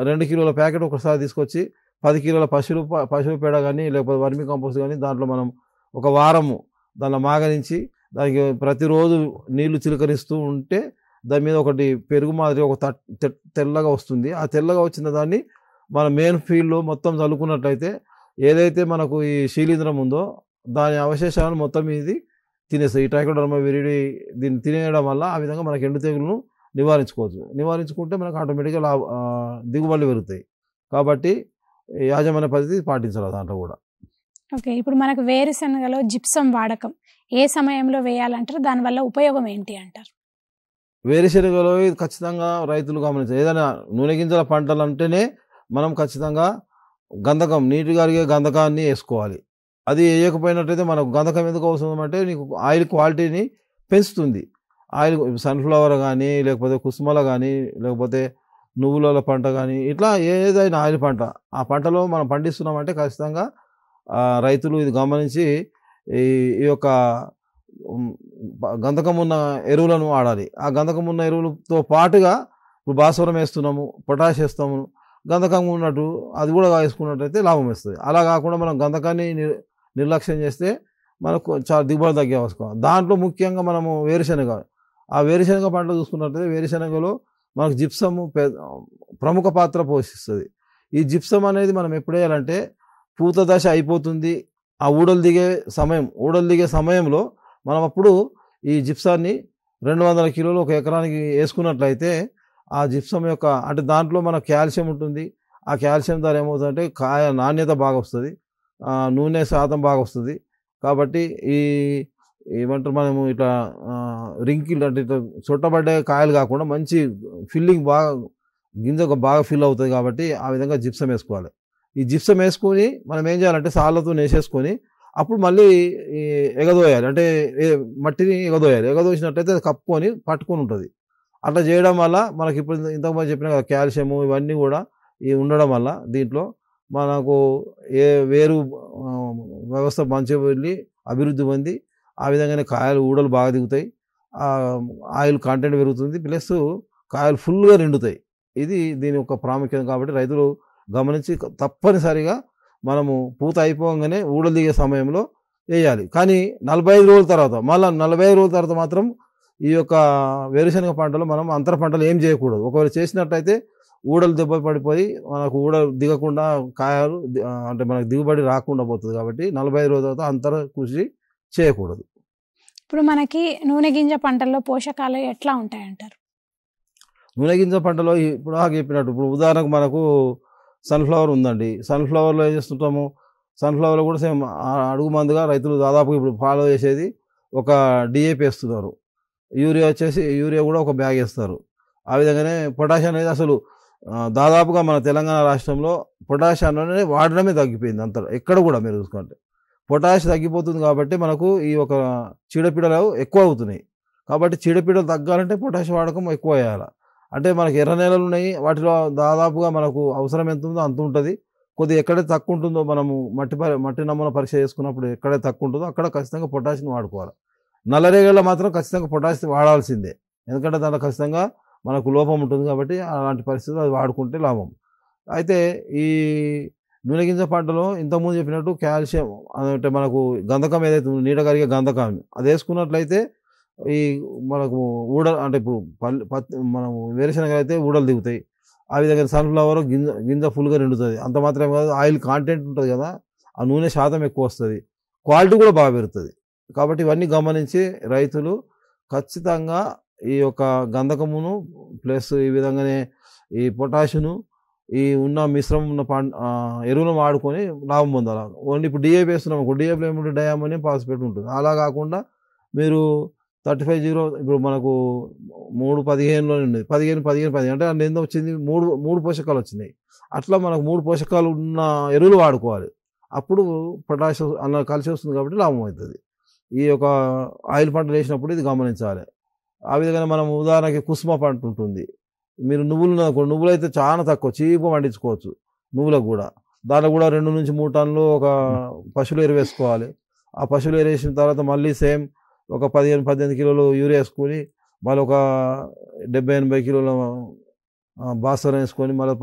S2: 2 కిలోల ప్యాకెట్ ఒకసారి తీసుకొచ్చి 10 కిలోల పశువుల పేడ కానీ లేకపోతే వర్మి కంపోస్ట్ కానీ దాంట్లో మనం ఒక వారము దానిలో మాగనించి దానికి ప్రతిరోజు నీళ్లు చిలకరిస్తూ ఉంటే దాని మీద ఒకటి పెరుగు మాదిరి ఒక తెల్లగా వస్తుంది. ఆ తెల్లగా వచ్చిన దాన్ని మన మెయిన్ ఫీల్డ్లో మొత్తం చల్లుకున్నట్లయితే ఏదైతే మనకు ఈ శీలీంద్రం ఉందో దాని అవశేషాలను మొత్తం ఇది తినేస్తాయి. ఈ ట్రైకోడర్మా విరిడి దీన్ని తినేయడం వల్ల ఆ విధంగా మనకు ఎండు తెగులను నివారించుకుంటే మనకు ఆటోమేటిక్గా దిగుబడులు పెరుగుతాయి. కాబట్టి యాజమాన్య పద్ధతి పాటించాలి దాంట్లో కూడా.
S1: ఓకే, ఇప్పుడు మనకు వేరుశనగలో జిప్సం వాడకం ఏ సమయంలో వేయాలంటారు? దానివల్ల ఉపయోగం ఏంటి అంటారు?
S2: వేరుశనగలో ఇది ఖచ్చితంగా రైతులు గమనించాలి. ఏదైనా నూనె గింజల పంటలు అంటేనే మనం ఖచ్చితంగా గంధకం, నీటి కరిగే గంధకాన్ని వేసుకోవాలి. అది వేయకపోయినట్టయితే మనకు గంధకం ఎందుకు అవసరం అంటే నీకు ఆయిల్ క్వాలిటీని పెంచుతుంది. ఆయిల్ సన్ఫ్లవర్ కానీ లేకపోతే కుసుమల కానీ లేకపోతే నువ్వుల పంట కానీ ఇట్లా ఏదైనా ఆయిల్ పంట ఆ పంటలో మనం పండిస్తున్నామంటే ఖచ్చితంగా రైతులు ఇది గమనించి ఈ యొక్క గంధకం ఉన్న ఎరువులను వాడాలి. ఆ గంధకం ఉన్న ఎరువులతో పాటుగా ఇప్పుడు భాస్వరం వేస్తున్నాము, పొటాష్ వేస్తాము, గంధకం ఉన్నట్టు అది కూడా వేసుకున్నట్టయితే లాభం వస్తుంది. అలా కాకుండా మనం గంధకాన్ని నిర్లక్ష్యం చేస్తే మనకు చాలా దిగుబడి తగ్గే అవసరం. దాంట్లో ముఖ్యంగా మనము వేరుశనగ, ఆ వేరుశనగ పంట చూసుకున్నట్టయితే వేరుశనగలో మనకు జిప్సము ప్రముఖ పాత్ర పోషిస్తుంది. ఈ జిప్సం అనేది మనం ఎప్పుడు వేయాలంటే పూత దశ అయిపోతుంది, ఆ ఊడలు దిగే సమయంలో మనం అప్పుడు ఈ జిప్సాన్ని 200 కిలోలు ఒక ఎకరానికి వేసుకున్నట్లయితే ఆ జిప్సం యొక్క అంటే దాంట్లో మన కాల్షియం ఉంటుంది. ఆ కాల్షియం ద్వారా ఏమవుతుందంటే కాయ నాణ్యత బాగా వస్తుంది, నూనె శాతం బాగా వస్తుంది. కాబట్టి ఏమంటారు మనము ఇట్లా రింకిల్ అంటే ఇట్లా చుట్టబడ్డే కాయలు కాకుండా మంచి ఫిల్లింగ్ గింజ బాగా ఫిల్ అవుతుంది. కాబట్టి ఆ విధంగా జిప్సం వేసుకోవాలి. ఈ జిప్సం వేసుకొని మనం ఏం చేయాలంటే సాళ్ళతో వేసేసుకొని అప్పుడు మళ్ళీ ఎగదోయాలి. అంటే మట్టిని ఎగదోసినట్లయితే అది కప్పుకొని పట్టుకొని ఉంటుంది. అట్లా చేయడం వల్ల మనకి ఇప్పుడు ఇంతకుముందు చెప్పిన కదా కాల్షియము ఇవన్నీ కూడా ఉండడం వల్ల దీంట్లో మనకు వేరు వ్యవస్థ మంచిగా వెళ్ళి అభివృద్ధి పొంది ఆ విధంగానే కాయలు ఊడలు బాగా దిగుతాయి, ఆయిల్ కంటెంట్ పెరుగుతుంది, ప్లస్ కాయలు ఫుల్గా నిండుతాయి. ఇది దీని యొక్క ప్రాముఖ్యత. కాబట్టి రైతులు గమనించి తప్పనిసరిగా మనము పూత అయిపోగానే ఊడలు దిగే సమయంలో వేయాలి. కానీ 45 రోజుల తర్వాత 45 రోజుల తర్వాత మాత్రం ఈ యొక్క వేరుశనగ పంటలో మనం అంతర పంటలు ఏం చేయకూడదు. ఒకవేళ చేసినట్టయితే ఊడలు దెబ్బ పడిపోయి మనకు ఊడలు దిగకుండా కాయలు అంటే మనకు దిగుబడి రాకుండా పోతుంది. కాబట్టి 45 రోజుల తర్వాత అంతర కృషి చేయకూడదు.
S1: ఇప్పుడు మనకి నూనె గింజ పంటల్లో పోషకాలు ఎట్లా ఉంటాయంటారు?
S2: నూనె గింజ పంటలో ఇప్పుడు చెప్పినట్టు ఇప్పుడు ఉదాహరణకు మనకు సన్ఫ్లవర్ ఉందండి. సన్ఫ్లవర్లో ఏం చేస్తుంటాము, సన్ఫ్లవర్లో కూడా సేమ్ అడుగు మందుగా రైతులు దాదాపు ఇప్పుడు ఫాలో చేసేది ఒక డిఏపి వేస్తున్నారు, యూరియా కూడా ఒక బ్యాగ్ వేస్తారు. ఆ విధంగానే పొటాష్ అనేది అసలు దాదాపుగా మన తెలంగాణ రాష్ట్రంలో పొటాష్ అనేది వాడడమే తగ్గిపోయింది. అంతా ఎక్కడ కూడా మీరు చూసుకుంటే పొటాష్ తగ్గిపోతుంది. కాబట్టి మనకు ఈ ఒక చీడపీడలు ఎక్కువ అవుతున్నాయి. కాబట్టి చీడపీడలు తగ్గాలంటే పొటాష్ వాడకం ఎక్కువ వేయాలి. అంటే మనకు ఎర్ర నేలలు ఉన్నాయి, వాటిలో దాదాపుగా మనకు అవసరం ఎంత ఉందో అంత ఉంటుంది. కొద్దిగా ఎక్కడైతే తక్కువ ఉంటుందో మనము మట్టి నమూనా పరీక్ష చేసుకున్నప్పుడు ఎక్కడైతే తక్కువ ఉంటుందో అక్కడ ఖచ్చితంగా పొటాష్ని వాడుకోవాలి. నల్లరేగల్లో మాత్రం ఖచ్చితంగా పొటాష్ వాడాల్సిందే, ఎందుకంటే దాంట్లో ఖచ్చితంగా మనకు లోపం ఉంటుంది. కాబట్టి అలాంటి పరిస్థితులు అది వాడుకుంటే లాభం. అయితే ఈ నూనె గింజ పంటలో ఇంతకుముందు చెప్పినట్టు కాల్షియం అంటే మనకు గంధకం ఏదైతే నీడ కరిగే గంధకం అది వేసుకున్నట్లయితే ఈ మనకు అంటే ఇప్పుడు మనము వేరుశనగలు అయితే ఊడలు దిగుతాయి. ఆ విధంగా సన్ఫ్లవర్ గింజ ఫుల్గా నిండుతుంది. అంత మాత్రమే కాదు, ఆయిల్ కాంటెంట్ ఉంటుంది కదా, ఆ నూనె శాతం ఎక్కువ వస్తుంది, క్వాలిటీ కూడా బాగా పెరుగుతుంది. కాబట్టి ఇవన్నీ గమనించి రైతులు ఖచ్చితంగా ఈ యొక్క గంధకమును ప్లస్ ఈ విధంగానే ఈ పొటాషును ఈ ఉన్న మిశ్రమం ఉన్న ఎరువులను వాడుకొని లాభం పొందాలి. ఓన్లీ ఇప్పుడు డిఏపి వేస్తున్నాం, డిఏపిలో ఏముంటుంది, డయామోనియం ఫాస్ఫేట్ ఉంటుంది. అలా కాకుండా మీరు 35-0 ఇప్పుడు మనకు 3-15లో ఉండేది, 15-15-10 అంటే అందులో ఎంత వచ్చింది, మూడు పోషకాలు వచ్చినాయి. అట్లా మనకు 3 పోషకాలు ఉన్న ఎరువులు వాడుకోవాలి. అప్పుడు పొటాషియం అలా కలిసి వస్తుంది కాబట్టి లాభం అవుతుంది. ఈ యొక్క ఆయిల్ పంటలు వేసినప్పుడు ఇది గమనించాలి. ఆ విధంగా మనం ఉదాహరణకి కుసుమ పంట ఉంటుంది. మీరు నువ్వులు అయితే చాలా తక్కువ చీప్గా పండించుకోవచ్చు. నువ్వులకు కూడా దాంట్లో కూడా 2-3 టన్నులు ఒక పశువుల ఎరువు వేసుకోవాలి. ఆ పశువుల ఎరువు వేసిన తర్వాత మళ్ళీ సేమ్ ఒక 15-18 కిలోలు యూరియా వేసుకొని మళ్ళీ ఒక 70-80 కిలోల భాస్వరం వేసుకొని మళ్ళీ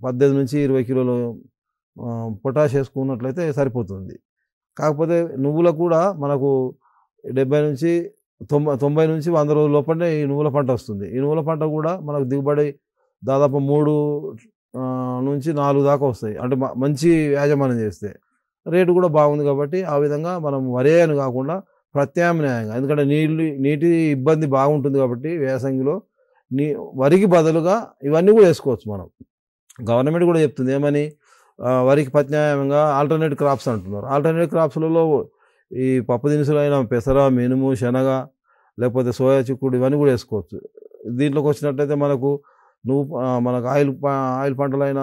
S2: 18-20 కిలోలు పొటాష్ వేసుకున్నట్లయితే సరిపోతుంది. కాకపోతే నువ్వులకు కూడా మనకు 90-100 రోజుల లోపలనే ఈ నువ్వుల పంట వస్తుంది. ఈ నువ్వుల పంట కూడా మనకు దిగుబడి దాదాపు 3-4 దాకా వస్తాయి. అంటే మంచి యాజమాన్యం చేస్తే రేటు కూడా బాగుంది. కాబట్టి ఆ విధంగా మనం వరే అని కాకుండా ప్రత్యామ్నాయంగా, ఎందుకంటే నీటి ఇబ్బంది బాగుంటుంది కాబట్టి వేసంగిలో వరికి బదులుగా ఇవన్నీ కూడా వేసుకోవచ్చు. మనం గవర్నమెంట్ కూడా చెప్తుంది ఏమని, వరికి ప్రత్యామ్నాయంగా ఆల్టర్నేట్ క్రాప్స్ అంటున్నారు. ఆల్టర్నేట్ క్రాప్స్లలో ఈ పప్పు దినుసులు అయిన పెసర, మినుము, శనగ, లేకపోతే సోయా చిక్కుడు ఇవన్నీ కూడా వేసుకోవచ్చు. దీంట్లోకి వచ్చినట్టయితే మనకు ఆయిల్ పంటలైన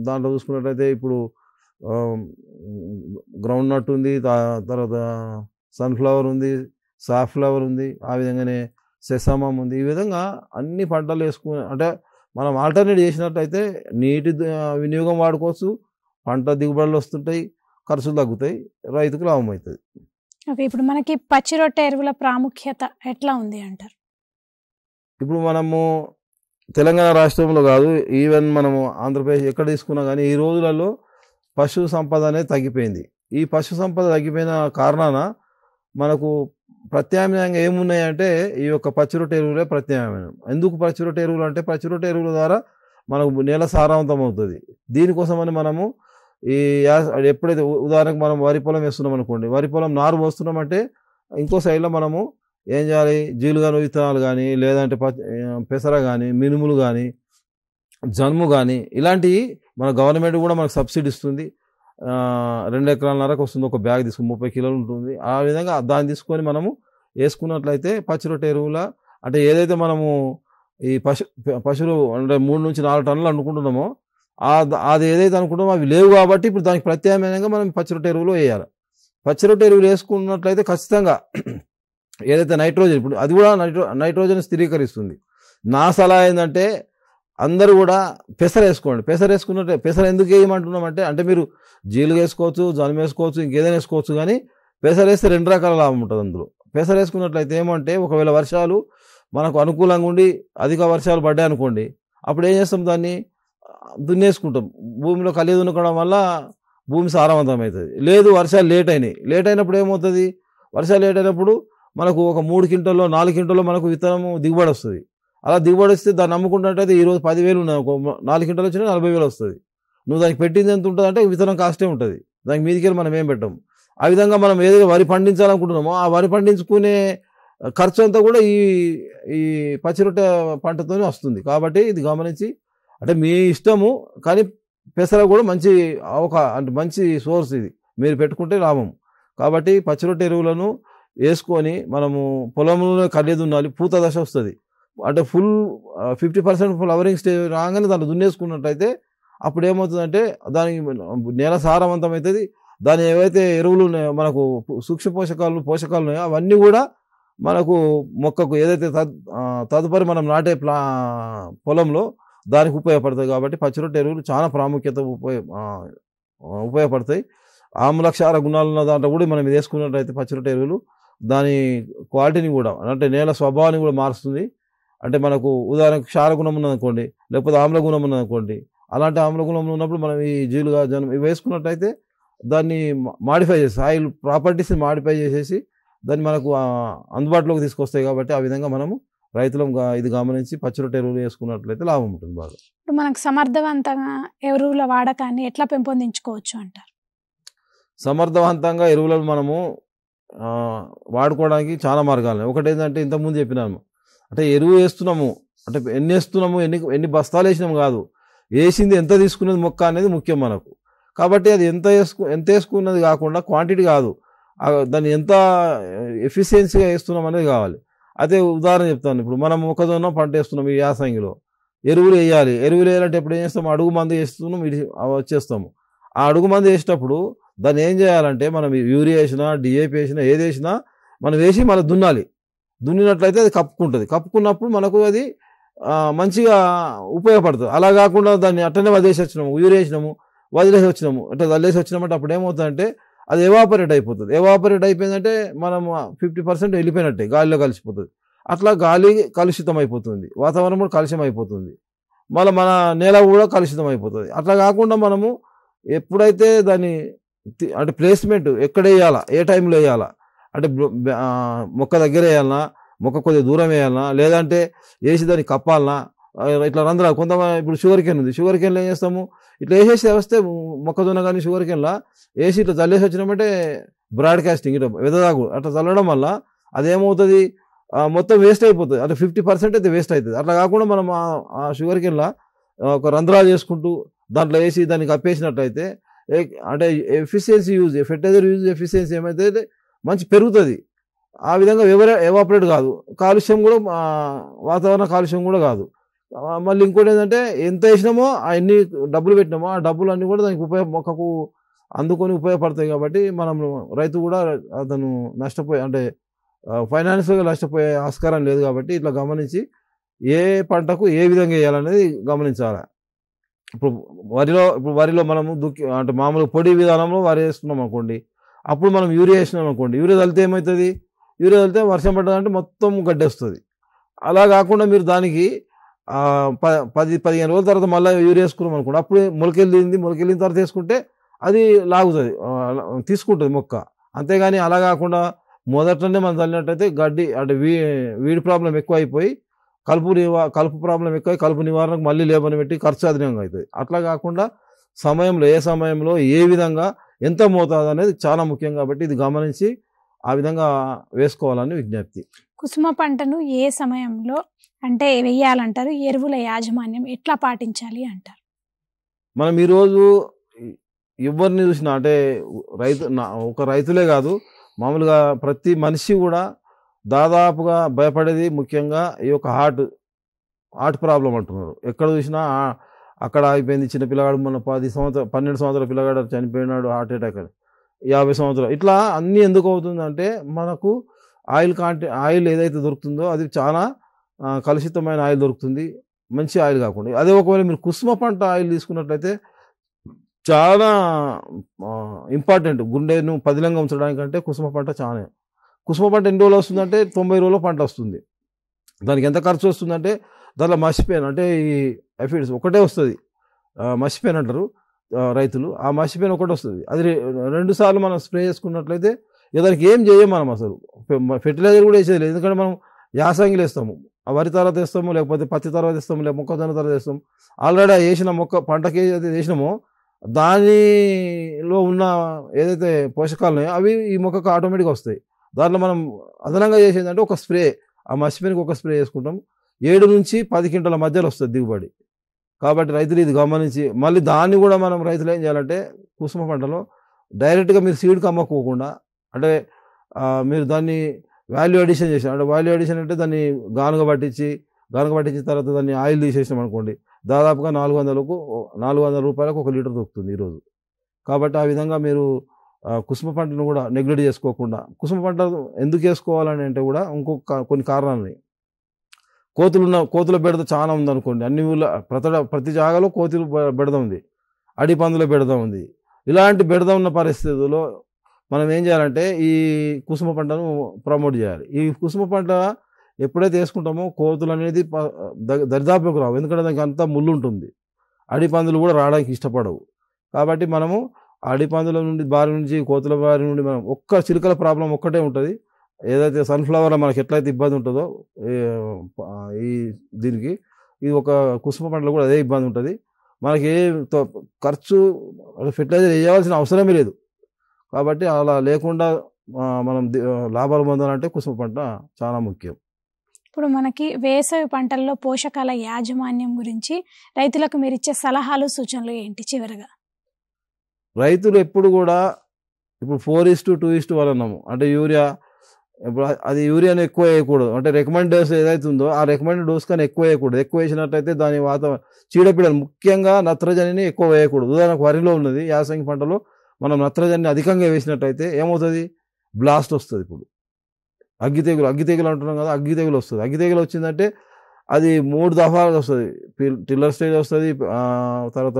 S2: దాంట్లో చూసుకున్నట్టయితే ఇప్పుడు గ్రౌండ్ నట్ ఉంది, తర్వాత సన్ఫ్లవర్ ఉంది, సాఫ్లవర్ ఉంది, ఆ విధంగానే సెసమం ఉంది. ఈ విధంగా అన్ని పంటలు వేసుకుని అంటే మనం ఆల్టర్నేట్ చేసినట్టయితే నీటి వినియోగం వాడుకోవచ్చు, పంట దిగుబడులు వస్తుంటాయి, ఖర్చులు తగ్గుతాయి, రైతుకు లాభం అవుతుంది.
S1: ఓకే, ఇప్పుడు మనకి పచ్చి రొట్టె ఎరువుల ప్రాముఖ్యత ఎట్లా ఉంది అంటారు?
S2: ఇప్పుడు మనము తెలంగాణ రాష్ట్రంలో కాదు, ఈవెన్ మనము ఆంధ్రప్రదేశ్ ఎక్కడ తీసుకున్నా కానీ ఈ రోజులలో పశు సంపద అనేది తగ్గిపోయింది. ఈ పశు సంపద తగ్గిపోయిన కారణాన మనకు ప్రత్యామ్నాయంగా ఏమున్నాయంటే ఈ యొక్క పచ్చి రొట్టె ఎరువులే ప్రత్యామ్నాయం. ఎందుకు పచ్చి రొట్టె ఎరువులు అంటే పచ్చి రొట్టె ఎరువుల ద్వారా మనకు నేల సారవంతం అవుతుంది. దీనికోసమని మనము ఎప్పుడైతే ఉదాహరణకు మనం వరి పొలం వేస్తున్నాం అనుకోండి, వరి పొలం నారు పోస్తున్నామంటే ఇంకో సైడ్లో మనము ఏం చేయాలి, జీలుగా విత్తనాలు కానీ, లేదంటే పెసర కానీ, మినుములు కానీ, జన్ము కానీ ఇలాంటివి మన గవర్నమెంట్ కూడా మనకు సబ్సిడీ ఇస్తుంది. 2 ఎకరాలన్నరకు వస్తుంది, ఒక బ్యాగ్ తీసుకుని 30 కిలోలు ఉంటుంది. ఆ విధంగా దాన్ని తీసుకొని మనము వేసుకున్నట్లయితే పచ్చి రొట్టె ఎరువుల అంటే ఏదైతే మనము ఈ పశువులు అంటే 3-4 టన్నులు అనుకుంటున్నామో అది ఏదైతే అనుకుంటామో అవి లేవు కాబట్టి ఇప్పుడు దానికి ప్రత్యామ్నాయంగా మనం పచ్చి రొట్టె ఎరువులు వేయాలి. పచ్చి రొట్టె ఎరువులు వేసుకున్నట్లయితే ఖచ్చితంగా ఏదైతే నైట్రోజన్, ఇప్పుడు అది కూడా నైట్రోజన్ స్థిరీకరిస్తుంది. నా సలహా ఏంటంటే అందరూ కూడా పెసర వేసుకోండి. పెసర వేసుకున్నట్టే, పెసర ఎందుకు వేయమంటున్నామంటే అంటే మీరు జీలుగా వేసుకోవచ్చు, జనం వేసుకోవచ్చు, ఇంకేదైనా వేసుకోవచ్చు, కానీ పెసర వేస్తే 2 రకాల లాభం ఉంటుంది అందులో. పెసర వేసుకున్నట్లయితే ఏమంటే ఒకవేళ వర్షాలు మనకు అనుకూలంగా ఉండి అధిక వర్షాలు పడ్డాయి అనుకోండి, అప్పుడు ఏం చేస్తాం, దాన్ని దున్నేసుకుంటాం. భూమిలో కలిగి దున్నకడం వల్ల భూమి సారవంతం అవుతుంది. లేదు వర్షాలు లేట్ అయినప్పుడు ఏమవుతుంది, వర్షాలు లేట్ అయినప్పుడు మనకు ఒక 3 క్వింటాల్లో 4 క్వింటాల్లో మనకు విత్తనము దిగుబడి వస్తుంది. అలా దిగుబడి వస్తే దాన్ని నమ్ముకుంటున్నట్టయితే ఈరోజు 10,000 ఉన్నాయి, 4 క్వింటాలు వచ్చినా 40,000 వస్తుంది. నువ్వు దానికి పెట్టింది ఎంత ఉంటుంది అంటే విత్తనం కాస్టే ఉంటుంది, దానికి మీదికి మనం ఏం పెట్టాము. ఆ విధంగా మనం ఏదైతే వరి పండించాలనుకుంటున్నామో ఆ వరి పండించుకునే ఖర్చు అంతా కూడా ఈ పచ్చి రొట్టె పంటతోనే వస్తుంది. కాబట్టి ఇది గమనించి అంటే మీ ఇష్టము, కానీ పెసర కూడా మంచి అంటే మంచి సోర్స్, ఇది మీరు పెట్టుకుంటే లాభం. కాబట్టి పచ్చి రొట్టె ఎరువులను వేసుకొని మనము పొలంలో కళ్ళేది ఉండాలి. పూత దశ వస్తుంది అంటే 50% ఫ్లవరింగ్ స్టేజ్ రాగానే దాన్ని దున్నేసుకున్నట్టయితే అప్పుడు ఏమవుతుందంటే దానికి నేల సారవంతం అవుతుంది. దాని ఏవైతే ఎరువులు ఉన్నాయో మనకు సూక్ష్మ పోషకాలు ఉన్నాయో అవన్నీ కూడా మనకు మొక్కకు ఏదైతే తదుపరి మనం నాటే పొలంలో దానికి ఉపయోగపడతాయి. కాబట్టి పచ్చి రొట్టె ఎరువులు చాలా ప్రాముఖ్యత ఉపయోగపడతాయి. ఆమ్లక్షార గుణాలు ఉన్న దాంట్లో కూడా మనం వేసుకున్నట్టయితే పచ్చి రొట్టె ఎరువులు దాని క్వాలిటీని కూడా అంటే నేల స్వభావాన్ని కూడా మారుస్తుంది. అంటే మనకు ఉదాహరణకు క్షార గుణం ఉన్నదనుకోండి, లేకపోతే ఆమ్ల గుణం ఉన్నదనుకోండి, అలాంటి ఆమ్ల గుణం ఉన్నప్పుడు మనం ఈ జీలుగా జనం ఇవి వేసుకున్నట్టయితే దాన్ని మాడిఫై చేసి ఆయిల్ ప్రాపర్టీస్ని మాడిఫై చేసేసి దాన్ని మనకు అందుబాటులోకి తీసుకొస్తాయి. కాబట్టి ఆ విధంగా మనము రైతులం ఇది గమనించి పచ్చి రొట్టె ఎరువులు వేసుకున్నట్లయితే లాభం ఉంటుంది బాగా.
S1: ఇప్పుడు మనకు సమర్థవంతంగా ఎరువుల వాడకాన్ని ఎట్లా పెంపొందించుకోవచ్చు అంటారు?
S2: సమర్థవంతంగా ఎరువులను మనము వాడుకోవడానికి చాలా మార్గాలు. ఒకటి ఏంటంటే ఇంతకుముందు చెప్పినాము, అంటే ఎరువు వేస్తున్నాము అంటే ఎన్ని వేస్తున్నాము, ఎన్ని బస్తాలు వేసినాము కాదు, వేసింది ఎంత తీసుకున్నది మొక్క అనేది ముఖ్యం మనకు. కాబట్టి అది ఎంత వేసుకున్నది కాకుండా క్వాంటిటీ కాదు, దాన్ని ఎంత ఎఫిషియన్సీగా వేస్తున్నాం అనేది కావాలి. అదే ఉదాహరణ చెప్తాను. ఇప్పుడు మనం మొక్కజొన్న పంట వేస్తున్నాం, ఈ యాసంగిలో ఎరువులు వేయాలి. ఎరువులు వేయాలంటే ఎప్పుడు ఏం చేస్తాము, అడుగు మందు వేస్తున్నాం, వచ్చేస్తాము. ఆ అడుగు మందు వేసేటప్పుడు దాన్ని ఏం చేయాలంటే మనం యూరియా వేసినా డిఏపి వేసినా ఏది వేసినా మనం వేసి మళ్ళీ దున్నాలి. దున్నినట్లయితే అది కప్పుకుంటుంది. కప్పుకున్నప్పుడు మనకు అది మంచిగా ఉపయోగపడుతుంది. అలా కాకుండా దాన్ని అట్టనే వదిలేసి వచ్చినాము, యూరియా వేసినాము వదిలేసి వచ్చినాము, అట్లా వదిలేసి వచ్చినామంటే అప్పుడు ఏమవుతుందంటే అది ఎవాపరేట్ అయిపోతుంది. ఎవాపరేట్ అయిపోయిందంటే మనం 50% వెళ్ళిపోయినట్టే, గాలిలో కలిసిపోతుంది. అట్లా గాలి కలుషితం అయిపోతుంది, వాతావరణం కూడా కలుషితం అయిపోతుంది, మళ్ళీ మన నేల కూడా కలుషితం అయిపోతుంది. అట్లా కాకుండా మనము ఎప్పుడైతే దాన్ని అంటే ప్లేస్మెంట్ ఎక్కడ వేయాలా, ఏ టైంలో వేయాలా, అంటే మొక్క దగ్గర వేయాలన్నా, మొక్క కొద్దిగా దూరం వేయాలన్నా, లేదంటే వేసి దాన్ని కప్పాలన్నా, ఇట్లా రంధ్రాలు. కొంతమంది ఇప్పుడు షుగర్ కేన్ ఉంది, షుగర్ కేన్లో ఏం చేస్తాము, ఇట్లా వేసేసి వస్తే మొక్కజొన్న కానీ షుగర్ కేన్లా వేసి ఇట్లా చల్లేసి వచ్చినామంటే బ్రాడ్కాస్టింగ్ ఇట్లా వెదదాగు అట్లా చల్లడం వల్ల అదేమవుతుంది, మొత్తం వేస్ట్ అయిపోతుంది. అంటే 50% అయితే వేస్ట్ అవుతుంది. అట్లా కాకుండా మనం ఆ షుగర్ కేన్లా ఒక రంధ్రాలు చేసుకుంటూ దాంట్లో వేసి దాన్ని కప్పేసినట్లయితే అంటే efficiency use, fertiliser use efficiency ఏమైతే మంచి పెరుగుతుంది. ఆ విధంగా ఎవాపరేట్ కాదు, కాలుష్యం కూడా వాతావరణ కాలుష్యం కూడా కాదు. మళ్ళీ ఇంకోటి ఏంటంటే ఎంత వేసినామో ఎన్ని డబ్బులు పెట్టినామో ఆ డబ్బులు అన్నీ కూడా దానికి మొక్కకు అందుకొని ఉపయోగపడతాయి. కాబట్టి మనం రైతు కూడా అతను నష్టపోయే అంటే ఫైనాన్షియల్గా నష్టపోయే ఆస్కారం లేదు. కాబట్టి ఇట్లా గమనించి ఏ పంటకు ఏ విధంగా వేయాలనేది గమనించాలి. ఇప్పుడు వరిలో మనము అంటే మామూలుగా పొడి విధానంలో వరి వేసుకున్నాం అనుకోండి, అప్పుడు మనం యూరియా వేసినాం అనుకోండి, యూరియా చల్లితే ఏమవుతుంది, యూరియా చల్లితే వర్షం పడ్డదంటే మొత్తం గడ్డేస్తుంది. అలా కాకుండా మీరు దానికి 10-15 రోజుల తర్వాత మళ్ళీ యూరియా వేసుకున్నాం అనుకోండి, అప్పుడు మొలకెళ్ళిన తర్వాత వేసుకుంటే అది లాగుతుంది, తీసుకుంటుంది మొక్క. అంతేగాని అలా కాకుండా మొదట్లోనే మనం చల్లినట్టయితే గడ్డి అంటే వీడి ప్రాబ్లం ఎక్కువ అయిపోయి కలుపు ప్రాబ్లం ఎక్కువ, కలుపు నివారణకు మళ్ళీ లేబర్ని పెట్టి ఖర్చు అధికంగా అవుతుంది. అట్లా కాకుండా ఏ సమయంలో ఏ విధంగా ఎంత మోతాదు అనేది చాలా ముఖ్యం. కాబట్టి ఇది గమనించి ఆ విధంగా వేసుకోవాలని విజ్ఞప్తి.
S1: కుసుమ పంటను ఏ సమయంలో అంటే వేయాలంటారు, ఎరువుల యాజమాన్యం ఎట్లా పాటించాలి అంటారు?
S2: మనం ఈరోజు ఎవరిని చూసినా అంటే ఒక రైతులే కాదు, మామూలుగా ప్రతి మనిషి కూడా దాదాపుగా భయపడేది ముఖ్యంగా ఈ యొక్క హార్ట్ ప్రాబ్లం అంటున్నారు. ఎక్కడ చూసినా అక్కడ అయిపోయింది, చిన్న పిల్లగాడు మొన్న 12 సంవత్సరాల పిల్లగాడు చనిపోయినాడు హార్ట్ అటాక్ అని, 50 సంవత్సరాలు. ఇట్లా అన్నీ ఎందుకు అవుతుందంటే మనకు ఆయిల్ ఏదైతే దొరుకుతుందో అది చాలా కలుషితమైన ఆయిల్ దొరుకుతుంది, మంచి ఆయిల్ కాకుండా. అదే ఒకవేళ మీరు కుసుమ పంట ఆయిల్ తీసుకున్నట్లయితే చాలా ఇంపార్టెంట్, గుండెను పదిలంగా ఉంచడానికంటే కుసుమ పంట చాలా. కుసుమ పంట ఎన్ని రోజులు వస్తుందంటే 90 రోజుల పంట వస్తుంది. దానికి ఎంత ఖర్చు వస్తుందంటే దాంట్లో మసిపోయిన అంటే ఈ ఎఫిడ్స్ ఒకటే వస్తుంది, మసిపోయిన అంటారు రైతులు, ఆ మసిపోయిన ఒకటి వస్తుంది. అది 2 సార్లు మనం స్ప్రే చేసుకున్నట్లయితే దానికి ఏం చేయం మనం, అసలు ఫెర్టిలైజర్ కూడా వేసేది లేదు. ఎందుకంటే మనం యాసంగిలు వేస్తాము, ఆ వరి తర్వాత వేస్తాము, లేకపోతే పత్తి తర్వాత వేస్తాము, లేకపోతే మొక్కజొన్న తర్వాత వేస్తాము. ఆల్రెడీ వేసిన పంటకి ఏదైతే వేసినామో దానిలో ఉన్న ఏదైతే పోషకాలు ఉన్నాయో అవి ఈ మొక్కకు ఆటోమేటిక్గా వస్తాయి. దాంట్లో మనం అదనంగా చేసేది అంటే ఒక స్ప్రే, ఆ మసిపోయినకి ఒక స్ప్రే చేసుకుంటాం, 7 నుంచి 10 క్వింటాల మధ్యలో వస్తుంది దిగుబడి. కాబట్టి రైతులు ఇది గమనించి మళ్ళీ దాన్ని కూడా మనం రైతులు ఏం చేయాలంటే కుసుమ పంటలో డైరెక్ట్గా మీరు సీడ్కి అమ్మకోకుండా అంటే మీరు దాన్ని వాల్యూ అడిషన్ చేసాం అంటే వాల్యూ అడిషన్ అంటే దాన్ని గానుగ పట్టించిన తర్వాత దాన్ని ఆయిల్ తీసేసినాం అనుకోండి, దాదాపుగా 400 రూపాయలకు 1 లీటర్ దొరుకుతుంది ఈరోజు. కాబట్టి ఆ విధంగా మీరు కుసుమ పంటను కూడా నెగ్లెక్ట్ చేసుకోకుండా, కుసుమ పంట ఎందుకు వేసుకోవాలని అంటే కూడా కొన్ని కారణాలు ఉన్నాయి. కోతుల బెడద చాలా ఉందనుకోండి, అన్ని ఊళ్ళో ప్రతి జాగాలో కోతులు బెడద ఉంది, అడి పందుల బెడద ఉంది. ఇలాంటి బెడద ఉన్న పరిస్థితుల్లో మనం ఏం చేయాలంటే ఈ కుసుమ పంటను ప్రమోట్ చేయాలి. ఈ కుసుమ పంట ఎప్పుడైతే వేసుకుంటామో కోతులు అనేది దరిదాపులకు రావు, ఎందుకంటే దానికి అంతా ముళ్ళు ఉంటుంది, అడి పందులు కూడా రావడానికి ఇష్టపడవు. కాబట్టి మనము అడి పందుల బారి నుంచి కోతుల బారి నుండి మనం ఒక్క చిలుకల ప్రాబ్లం ఒక్కటే ఉంటుంది. ఏదైతే సన్ఫ్లవర్లో మనకి ఎట్లయితే ఇబ్బంది ఉంటుందో దీనికి ఇది ఒక కుసుమ పంటలో కూడా అదే ఇబ్బంది ఉంటుంది. మనకి ఏ ఖర్చు ఫెర్టిలైజర్ వేయాల్సిన అవసరమే లేదు. కాబట్టి అలా లేకుండా మనం లాభాలు పొందాలంటే కుసుమ పంట చాలా ముఖ్యం.
S1: ఇప్పుడు మనకి వేసవి పంటల్లో పోషకాల యాజమాన్యం గురించి రైతులకు మీరు ఇచ్చే సలహాలు సూచనలు ఏంటి చివరగా?
S2: రైతులు ఎప్పుడు కూడా ఇప్పుడు 4:2:1 అన్నాము. అంటే యూరియా ఇప్పుడు అది యూరియాను ఎక్కువ వేయకూడదు. అంటే రికమెండ్ డోస్ ఏదైతే ఉందో ఆ రికమెండ్ డోస్ కన్నా ఎక్కువ వేయకూడదు. ఎక్కువ వేసినట్లయితే దాని చీడపీడలు ముఖ్యంగా నత్రజనిని ఎక్కువ వేయకూడదు. ఉదాహరణకు వరిలో ఉన్నది యాసంగి పంటలో మనం నత్రజనిని అధికంగా వేసినట్లయితే ఏమవుతుంది? బ్లాస్ట్ వస్తుంది. ఇప్పుడు అగ్గి తెగులు అంటున్నాం కదా, అగ్గి తెగులు వస్తుంది. అగ్గి తెగులు వచ్చిందంటే అది 3 దఫాలు వస్తుంది. టిల్లర్ స్టేజ్ వస్తుంది, తర్వాత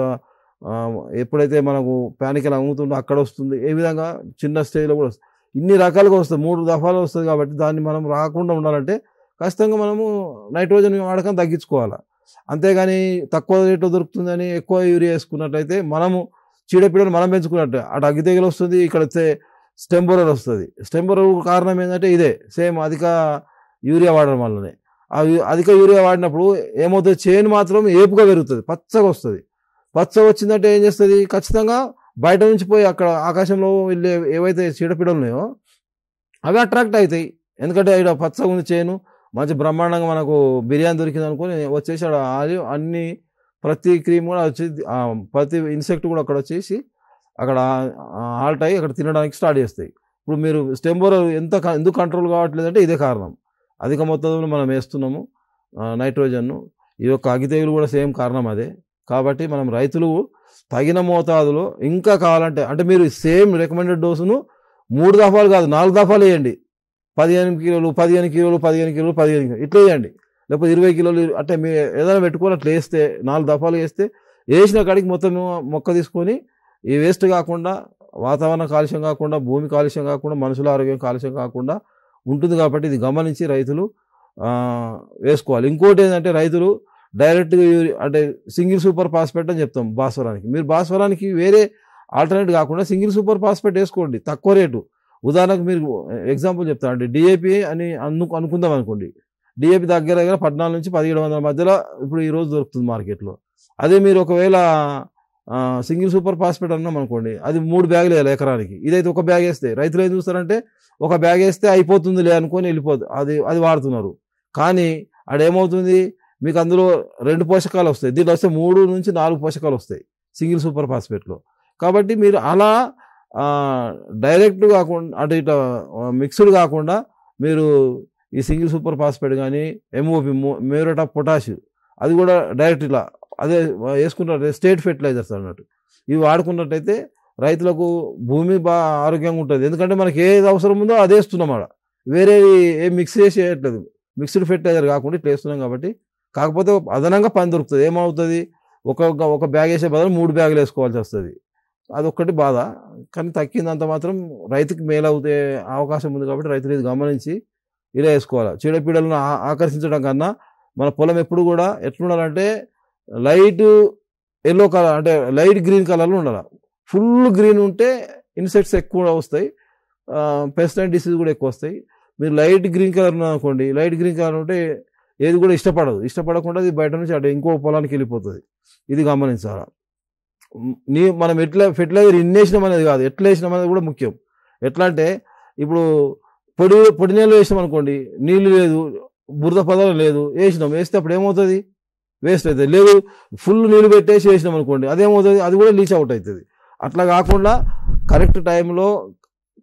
S2: ఎప్పుడైతే మనకు ప్యానికల్ అమ్ముతుందో అక్కడ వస్తుంది. ఏ విధంగా చిన్న స్టేజ్లో కూడా వస్తుంది. ఇన్ని రకాలుగా వస్తుంది, 3 దఫాలు వస్తుంది. కాబట్టి దాన్ని మనం రాకుండా ఉండాలంటే ఖచ్చితంగా మనము నైట్రోజన్ వాడకం తగ్గించుకోవాలి. అంతేగాని తక్కువ రేట్లో దొరుకుతుందని ఎక్కువ యూరియా వేసుకున్నట్లయితే మనము చీడపీడలు మనం పెంచుకున్నట్టు అటు అగ్గి తెగులు వస్తుంది, ఇక్కడ స్టెంబోరర్ వస్తుంది. స్టెంబోరర్ కారణం ఏంటంటే ఇదే సేమ్ అధిక యూరియా వాడడం వల్లనే. అధిక యూరియా వాడినప్పుడు ఏమవుతుంది? చేను మాత్రం ఏపుగా పెరుగుతుంది, పచ్చగా వస్తుంది. పచ్చగా వచ్చిందంటే ఏం చేస్తుంది? ఖచ్చితంగా బయట నుంచి పోయి అక్కడ ఆకాశంలో వెళ్ళే ఏవైతే చీడపీడలు ఉన్నాయో అవి అట్రాక్ట్ అవుతాయి. ఎందుకంటే ఇక్కడ పచ్చగా ఉంది చేను, మంచి బ్రహ్మాండంగా మనకు బిర్యానీ దొరికింది అనుకుని వచ్చేసి అన్ని ప్రతి క్రీమ్ కూడా వచ్చి ప్రతి ఇన్సెక్ట్ కూడా అక్కడ వచ్చేసి అక్కడ హాల్ట్ అయ్యి అక్కడ తినడానికి స్టార్ట్ చేస్తాయి. ఇప్పుడు మీరు స్టెంబోరర్ ఎందుకు కంట్రోల్ కావట్లేదంటే ఇదే కారణం. అధిక మొత్తంలో మనం వేస్తున్నాము నైట్రోజన్ను. ఈ యొక్క అగ్గి తెగులు కూడా సేమ్ కారణం అదే. కాబట్టి మనం రైతులు తగిన మోతాదులో ఇంకా కావాలంటే అంటే మీరు సేమ్ రికమెండెడ్ డోసును 3 దఫాలు కాదు 4 దఫాలు వేయండి. 15 కిలోలు 15 కిలోలు 15 కిలోలు 15 కిలోలు ఇట్లా వేయండి. లేకపోతే 20 కిలోలు అంటే మీరు ఏదైనా పెట్టుకొని అట్లా వేస్తే 4 దఫాలు వేస్తే వేసిన కాడికి మొత్తం మొక్క తీసుకొని ఈ వేస్ట్ కాకుండా, వాతావరణ కాలుష్యం కాకుండా, భూమి కాలుష్యం కాకుండా, మనుషుల ఆరోగ్యం కాలుష్యం కాకుండా ఉంటుంది. కాబట్టి ఇది గమనించి రైతులు వేసుకోవాలి. ఇంకోటి ఏంటంటే రైతులు డైరెక్ట్గా అంటే సింగిల్ సూపర్ ఫాస్ఫేట్ అని చెప్తాం భాస్వరానికి. మీరు భాస్వరానికి వేరే ఆల్టర్నేట్ కాకుండా సింగిల్ సూపర్ ఫాస్ఫేట్ వేసుకోండి తక్కువ రేటు. ఉదాహరణకు మీరు ఎగ్జాంపుల్ చెప్తాను అంటే డిఏపి అని అనుకుందాం అనుకోండి. డిఏపి దగ్గర 14 నుంచి 1700 మధ్యలో ఇప్పుడు ఈరోజు దొరుకుతుంది మార్కెట్లో. అదే మీరు ఒకవేళ సింగిల్ సూపర్ ఫాస్ఫేట్ అన్నాం అనుకోండి, అది 3 బ్యాగులు వేయాలి ఎకరానికి. ఇదైతే ఒక బ్యాగ్ వేస్తే రైతులు ఏం చూస్తారంటే ఒక బ్యాగ్ వేస్తే అయిపోతుందిలే అనుకొని వెళ్ళిపోతుంది, అది వాడుతున్నారు. కానీ అదేమవుతుంది? మీకు అందులో 2 పోషకాలు వస్తాయి, దీంట్లో వస్తే 3 నుంచి 4 పోషకాలు వస్తాయి సింగిల్ సూపర్ ఫాస్ఫేట్లో. కాబట్టి మీరు అలా డైరెక్ట్ కాకుండా అంటే ఇట్లా మిక్స్డ్ కాకుండా మీరు ఈ సింగిల్ సూపర్ ఫాస్ఫేట్ కానీ ఎంఓపి మ్యూరేట్ ఆఫ్ పొటాష్ అది కూడా డైరెక్ట్ ఇలా అదే వేసుకున్నట్టు స్టేట్ ఫెర్టిలైజర్స్ అన్నట్టు ఇవి వాడుకున్నట్టయితే రైతులకు భూమి బాగా ఆరోగ్యంగా ఉంటుంది. ఎందుకంటే మనకి ఏది అవసరం ఉందో అదే వేస్తున్నాం, ఆడ వేరే ఏం మిక్స్ చేసి వేయట్లేదు. మిక్స్డ్ ఫెర్టిలైజర్ కాకుండా ఇట్లా వేస్తున్నాం. కాబట్టి కాకపోతే అదనంగా పని దొరుకుతుంది. ఏమవుతుంది? ఒక బ్యాగ్ వేసే బదులు 3 బ్యాగులు వేసుకోవాల్సి వస్తుంది. అదొక్కటి బాధ. కానీ తక్కిందంత మాత్రం రైతుకి మేలవుతే అవకాశం ఉంది. కాబట్టి రైతులు ఇది గమనించి ఇలా వేసుకోవాలి. చీడపీడలను ఆకర్షించడం కన్నా మన పొలం ఎప్పుడు కూడా ఎట్లుండాలంటే లైట్ ఎల్లో కలర్ అంటే లైట్ గ్రీన్ కలర్లో ఉండాలి. ఫుల్ గ్రీన్ ఉంటే ఇన్సెక్ట్స్ ఎక్కువ వస్తాయి, పెస్ట్ అండ్ డిసీజ్ కూడా ఎక్కువ వస్తాయి. మీరు లైట్ గ్రీన్ కలర్ అనుకోండి, లైట్ గ్రీన్ కలర్ ఉంటే ఏది కూడా ఇష్టపడకుండా అది బయట నుంచి అటు ఇంకో పొలానికి వెళ్ళిపోతుంది. ఇది గమనించాలి. మనం ఎట్లా ఫెర్టిలైజర్ వేసినాం అనేది కాదు, ఎట్లా వేసినాం అనేది కూడా ముఖ్యం. ఎట్లా అంటే ఇప్పుడు పొడి నీళ్ళు వేసినాం అనుకోండి, నీళ్ళు లేదు, బురద పదాలు లేదు, వేస్తే అప్పుడు ఏమవుతుంది? వేస్ట్ అవుతుంది. లేదు ఫుల్ నీళ్ళు పెట్టేసి వేసినాం అనుకోండి, అదేమవుతుంది? అది కూడా లీచ్ అవుట్ అవుతుంది. అట్లా కాకుండా కరెక్ట్ టైంలో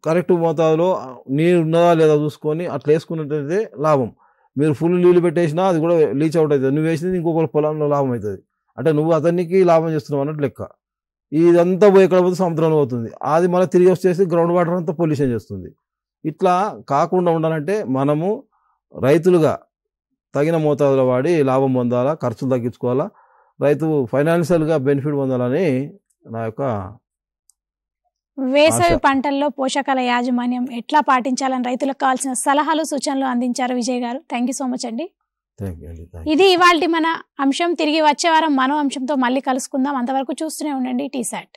S2: కరెక్ట్ మోతాదులో నీరు ఉన్నదా లేదా చూసుకొని అట్లా వేసుకున్నట్టయితే లాభం. మీరు ఫుల్ నీళ్ళు పెట్టేసినా అది కూడా లీచ్ అవుట్ అవుతుంది. నువ్వు వేసింది ఇంకొకరి పొలంలో లాభం అవుతుంది. అంటే నువ్వు అతనికి లాభం చేస్తున్నావు అన్నట్టు లెక్క. ఇదంతా పోయి ఎక్కడ పోతే సముద్రంలో పోతుంది, అది మళ్ళీ తిరిగి వచ్చేసి గ్రౌండ్ వాటర్ అంతా పొల్యూషన్ చేస్తుంది. ఇట్లా కాకుండా ఉండాలంటే మనము రైతులుగా తగిన మోతాదులో వాడి లాభం పొందాలా, ఖర్చులు తగ్గించుకోవాలా, రైతు ఫైనాన్షియల్గా బెనిఫిట్ పొందాలని నా యొక్క
S1: వేసవి పంటల్లో పోషకాల యాజమాన్యం ఎట్లా పాటించాలని రైతులకు కావాల్సిన సలహాలు సూచనలు అందించారు విజయ్ గారు. థ్యాంక్ యూ సో మచ్ అండి. ఇది ఇవాల్టి మన అంశం. తిరిగి వచ్చే వారం మరో అంశంతో మళ్ళీ కలుసుకుందాం. అంతవరకు చూస్తూనే ఉండండి టీసాట్.